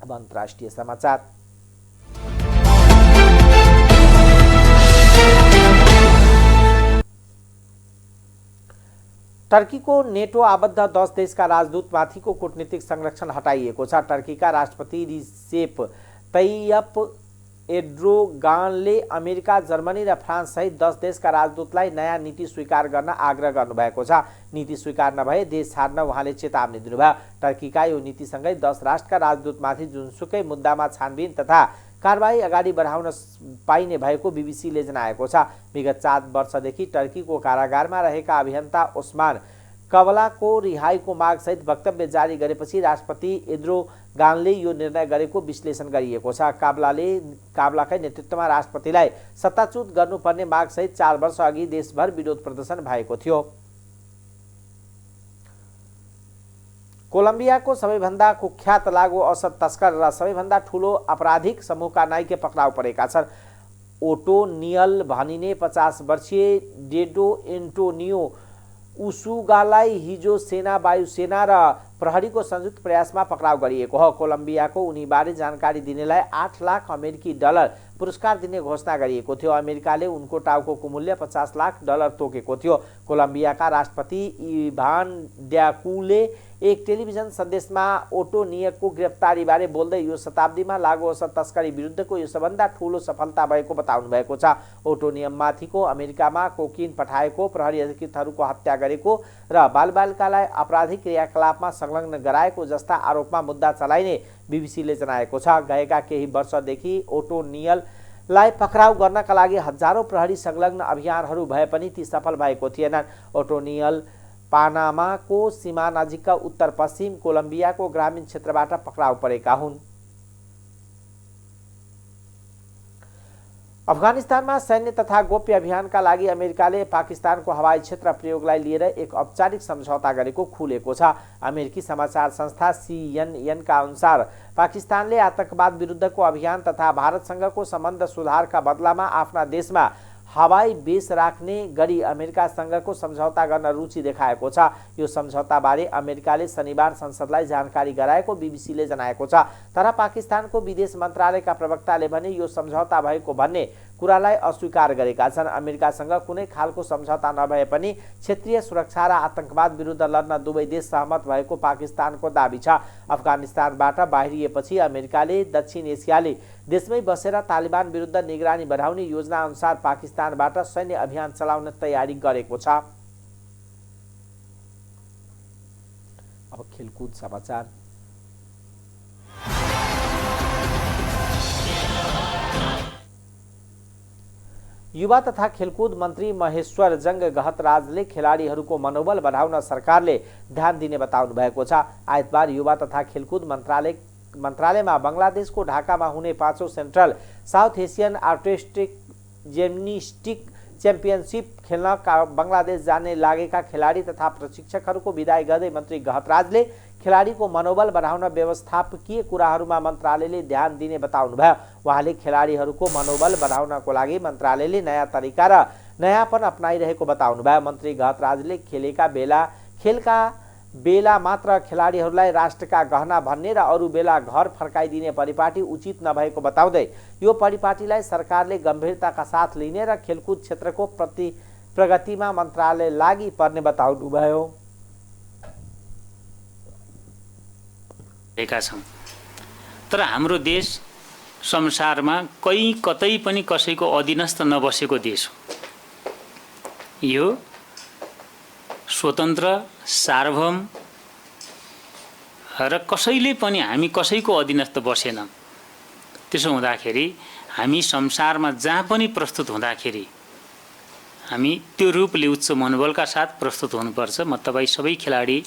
अब अन्तर्राष्ट्रिय समाचार। टर्कीको नेटो आबद्ध 10 देशका राजदूतमाथिको कूटनीतिक संरक्षण हटाइएको छ। टर्कीका राष्ट्रपति रिसेप तैयप एर्डोगानले अमेरिका, जर्मनी र फ्रान्स सहित 10 देशका राजदूतलाई नयाँ नीति स्वीकार गर्न आग्रह गर्नुभएको छ। नीति स्वीकार नभए देश छाड्न उहाँले चेतावनी दिनुभयो। टर्कीका यो नीतिसँगै 10 राष्ट्रका राजदूतमाथि जुनसुकै मुद्दामा छानबिन तथा कारबाही अगाडि बढाउन पाइने भएको बीबीसीले जनाएको छ। विगत 4 वर्षदेखि टर्कीको कारागारमा रहेका अभियन्ता ओस्मान कवलाको रिहाईको मागसहित वक्तव्य जारी गरेपछि राष्ट्रपति एर्डोगानले यो निर्णय गरेको विश्लेषण गरिएको छ। काबलाकै नेतृत्वमा राष्ट्रपतिलाई सत्ताच्युत गर्नुपर्ने मागसहित 4 वर्ष अघि देशभर विरोध प्रदर्शन भएको थियो। कोलम्बियाको सबैभन्दा कुख्यात लागु औषध तस्कर र सबैभन्दा ठूलो आपराधिक समूहका नाइके पक्राउ परेका छन्। ओटोनियल भनिने 50 वर्षीय डेडो एन्टोनियो उसुगालाई हिजो सेना, वायुसेना र प्रहरीको संयुक्त प्रयासमा पक्राउ गरिएको हो। कोलम्बियाको उनीबारे जानकारी दिनेलाई 8 लाख अमेरिकी डलर पुरस्कार दिने घोषणा गरिएको थियो। अमेरिकाले उनको टाउको मूल्य 50 लाख डलर तोकेको थियो। कोलम्बियाका राष्ट्रपति इभान ड्याकुले एक टेलिभिजन सन्देशमा ओटोनियकको गिरफ्तारीबारे बोल्दै यो शताब्दीमा लागु औषध तस्करी विरुद्धको यो सबभन्दा ठूलो सफलता भएको बताउनु भएको छ। ओटोनियममाथिको अमेरिकामा कोकिन पठाएको, प्रहरी अधिकृतहरूको हत्या गरेको र बालबालिकालाई आपराधिक क्रियाकलापमा संलग्न गराएको जस्ता आरोपमा मुद्दा चलाइने बीबीसीले जनाएको छ। गएका केही वर्षदेखि ओटोनियललाई पक्राउ गर्नका लागि हजारौं प्रहरी संलग्न अभियानहरू भए पनि ती सफल भएको थिएनन्। ओटोनियल पानामाको सीमा नजिकका उत्तर पश्चिम कोलम्बियाको ग्रामीण क्षेत्रबाट पक्राउ परेका हुन्। अफगानिस्तानमा सैन्य तथा गोप्य अभियानका लागि अमेरिकाले पाकिस्तानको हवाई क्षेत्र प्रयोगलाई लिएर एक औपचारिक सम्झौता गरेको खुलेको छ। अमेरिकी समाचार संस्था CNN का अनुसार पाकिस्तानले आतंकवाद विरुद्धको अभियान तथा भारतसँगको सम्बन्ध सुधारका बदलामा आफ्ना देशमा हवाई बेस राख्ने गरी अमेरिकासँगको सम्झौता गर्न रुचि देखाएको छ। यो सम्झौताबारे अमेरिकाले शनिबार संसदलाई जानकारी गराएको बीबीसीले जनाएको छ। तर पाकिस्तानको विदेश मन्त्रालयका प्रवक्ताले भने यो सम्झौता भएको भन्ने कुरालाई अस्वीकार गरेका छन्। अमेरिकासँग कुनै खालको सम्झौता नभए पनि क्षेत्रीय सुरक्षा र आतंकवाद विरुद्ध लड्न दुवै देश सहमत भएको पाकिस्तानको दाबी छ। अफगानिस्तानबाट बाहिरिएपछि अमेरिकाले दक्षिण एसियाली देशमै बसेर तालिबान विरुद्ध निगरानी बढाउने योजना अनुसार पाकिस्तानबाट सैन्य अभियान चलाउन तयारी गरेको छ। अब खेलकुद समाचार। युवा तथा खेलकुद मन्त्री महेश्वर जंग गहतराजले खेलाडीहरूको मनोबल बढाउन सरकारले ध्यान दिने बताउनु भएको छ। आइतबार युवा तथा खेलकुद मन्त्रालयमा बंगलादेशको ढाकामा हुने 5औं central south Asian artistic gymnastic championship खेल्न बंगलादेश जाने लागेका खेलाडी तथा प्रशिक्षकहरूको विदाई गर्दै मन्त्री गहतराजले खेलाडीको मनोबल बढाउन व्यवस्थापकीय कुराहरूमा मन्त्रालयले ध्यान दिने बताउनुभयो। उहाँले खेलाडीहरूको मनोबल बढाउनको लागि मन्त्रालयले नयाँ तरिका र नयाँपन अपनाइरहेको बताउनुभयो। मन्त्री गहतराजले खेलका बेला मात्र खेलाडीहरूलाई राष्ट्रका गहना भन्ने र अरू बेला घर फर्काइदिने परिपाटी उचित नभएको बताउँदै यो परिपाटीलाई सरकारले गम्भीरताका साथ लिने र खेलकुद क्षेत्रको प्रगतिमा मन्त्रालय लागि पर्ने बताउनुभयो। तर हाम्रो देश संसारमा कतै पनि कसैको अधीनस्थ नबसेको देश हो। यो स्वतन्त्र सार्वभौम र कसैले पनि हामी कसैको अधीनस्थ बसेनौँ। त्यसो हुँदाखेरि हामी संसारमा जहाँ पनि प्रस्तुत हुँदाखेरि हामी त्यो रूपले उच्च मनोबलका साथ प्रस्तुत हुनुपर्छ। म तपाईँ सबै खेलाडी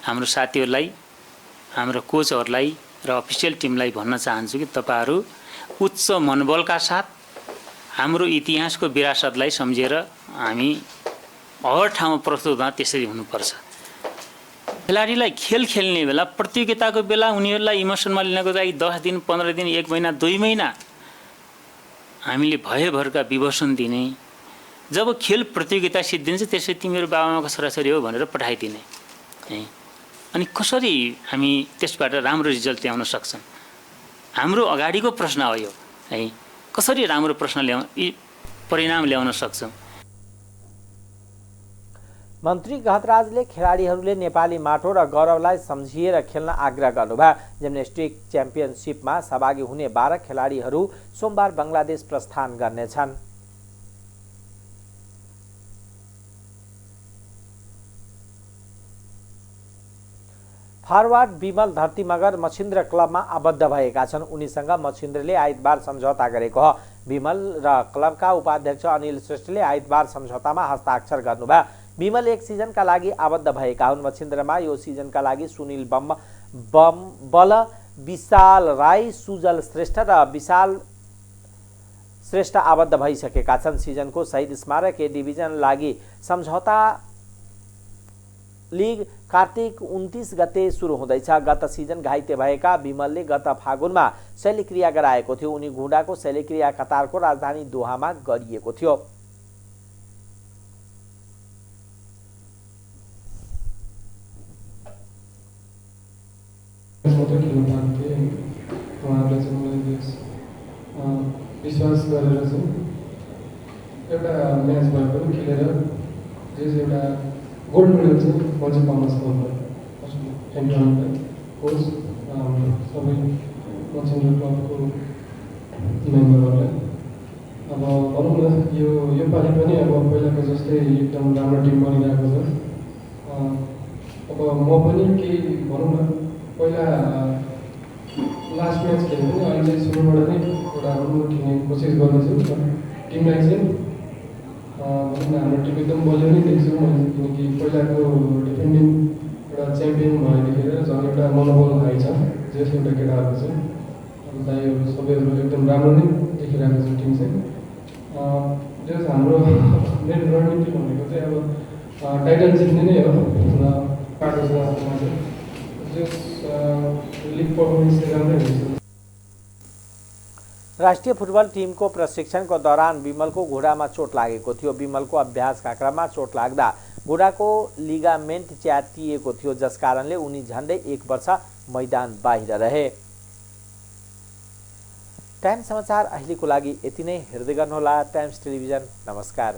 हाम्रो साथीहरूलाई हाम्रो कोचहरूलाई र अफिसियल टिमलाई भन्न चाहन्छु कि तपाईहरू उच्च मनोबलका साथ हाम्रो इतिहासको विरासतलाई सम्झेर हामी हर ठाउँमा प्रस्तुत हुँदा त्यसरी हुनुपर्छ। खेलाडीलाई खेल खेल्ने बेला प्रतियोगिताको बेला उनीहरूलाई इमोसनमा लिनको लागि 10 दिन 15 दिन 1 महिना 2 महिना हामीले भयभरका विवसन दिने। जब खेल प्रतियोगिता सिद्धिन्छ त्यसै तिमीहरू बाबाआमाको छोराछोरी हो भनेर पठाइदिने है। अनि कसरी हामी त्यसबाट राम्रो रिजल्ट ल्याउन सक्छौँ? हाम्रो अगाडिको प्रश्न हो यो है। कसरी राम्रो परिणाम ल्याउन सक्छौँ? मन्त्री गहतराजले खेलाडीहरूले नेपाली माटो र गौरवलाई सम्झिएर खेल्न आग्रह गर्नुभयो। जिम्नास्टिक च्याम्पियनसिपमा सहभागी हुने 12 खेलाडीहरू सोमबार बङ्गलादेश प्रस्थान गर्नेछन्। फरवार्ड विमल धरती मगर मछिन्द्र क्लबमा आबद्ध भएका छन्। उनीसँग मछिन्द्रले आइतबार सम्झौता गरेको हो। विमल र क्लबका उपाध्यक्ष अनिल श्रेष्ठले आइतबार सम्झौतामा हस्ताक्षर गर्नुभयो। विमल एक सिजनका लागि आबद्ध भएका हुन्। मछिन्द्रमा यो सिजनका लागि सुनिल बल, विशाल राई, सुजल श्रेष्ठ र विशाल श्रेष्ठ आबद्ध भइसकेका छन्। सिजनको शहीद स्मारक ए डिभिजन लागि सम्झौता लिग कार्तिक 29 गते सुरु हुँदैछ। गत सिजन घाइते भएका विमलले गत फागुनमा शल्यक्रिया गराएको थियो। उनी घुँडाको शल्यक्रिया कतारको राजधानी दोहामा गरिएको थियो। विश्वास गरेर चाहिँ एउटा म्याच भए पनि खेलेर एउटा गोल्ड मेडल चाहिँ म चाहिँ पाउन सक्छु। एन्ट्रान्सलाई कोच सबै मछिन्द्र क्लबको मेम्बरहरूलाई अब भनौँ न यो पालि पनि अब पहिलाको जस्तै एकदम राम्रो टिम बनिरहेको छ। अब म पनि केही भनौँ न पहिला लास्ट म्याच खेल्यो भने अहिले चाहिँ सुरुबाट नै एउटा राम्रो खेल्ने कोसिस गर्दैछु। टिमलाई चाहिँ भनौँ न हाम्रो टिम एकदम बलियो नै देख्छु मैले, किनकि पहिलाको डिफेन्डिङ एउटा च्याम्पियन भएदेखि झन् एउटा मनोबल हाई छ। जस एउटा केटाहरू चाहिँ अब दाइहरू सबैहरू एकदम राम्रो नै देखिरहेको छ टिम चाहिँ। जस हाम्रो मेन रणनीति भनेको चाहिँ अब टाइटल जित्ने नै हो र पाएको छ आफूमा चाहिँ जस लिग पर्फर्मेन्स राम्रै हुन्छ। राष्ट्रिय फुटबल टिमको प्रशिक्षणको दौरान विमलको घुँडामा चोट लागेको थियो। विमलको अभ्यासका क्रममा चोट लाग्दा घुँडाको लिगामेन्ट च्यातिएको थियो, जस कारणले उनी झन्डै 1 वर्ष मैदान बाहिर रहे। टाइम्स समाचार अहिलेको लागि यति नै। हेर्दै गर्नुहोला टाइम्स टेलिभिजन। नमस्कार।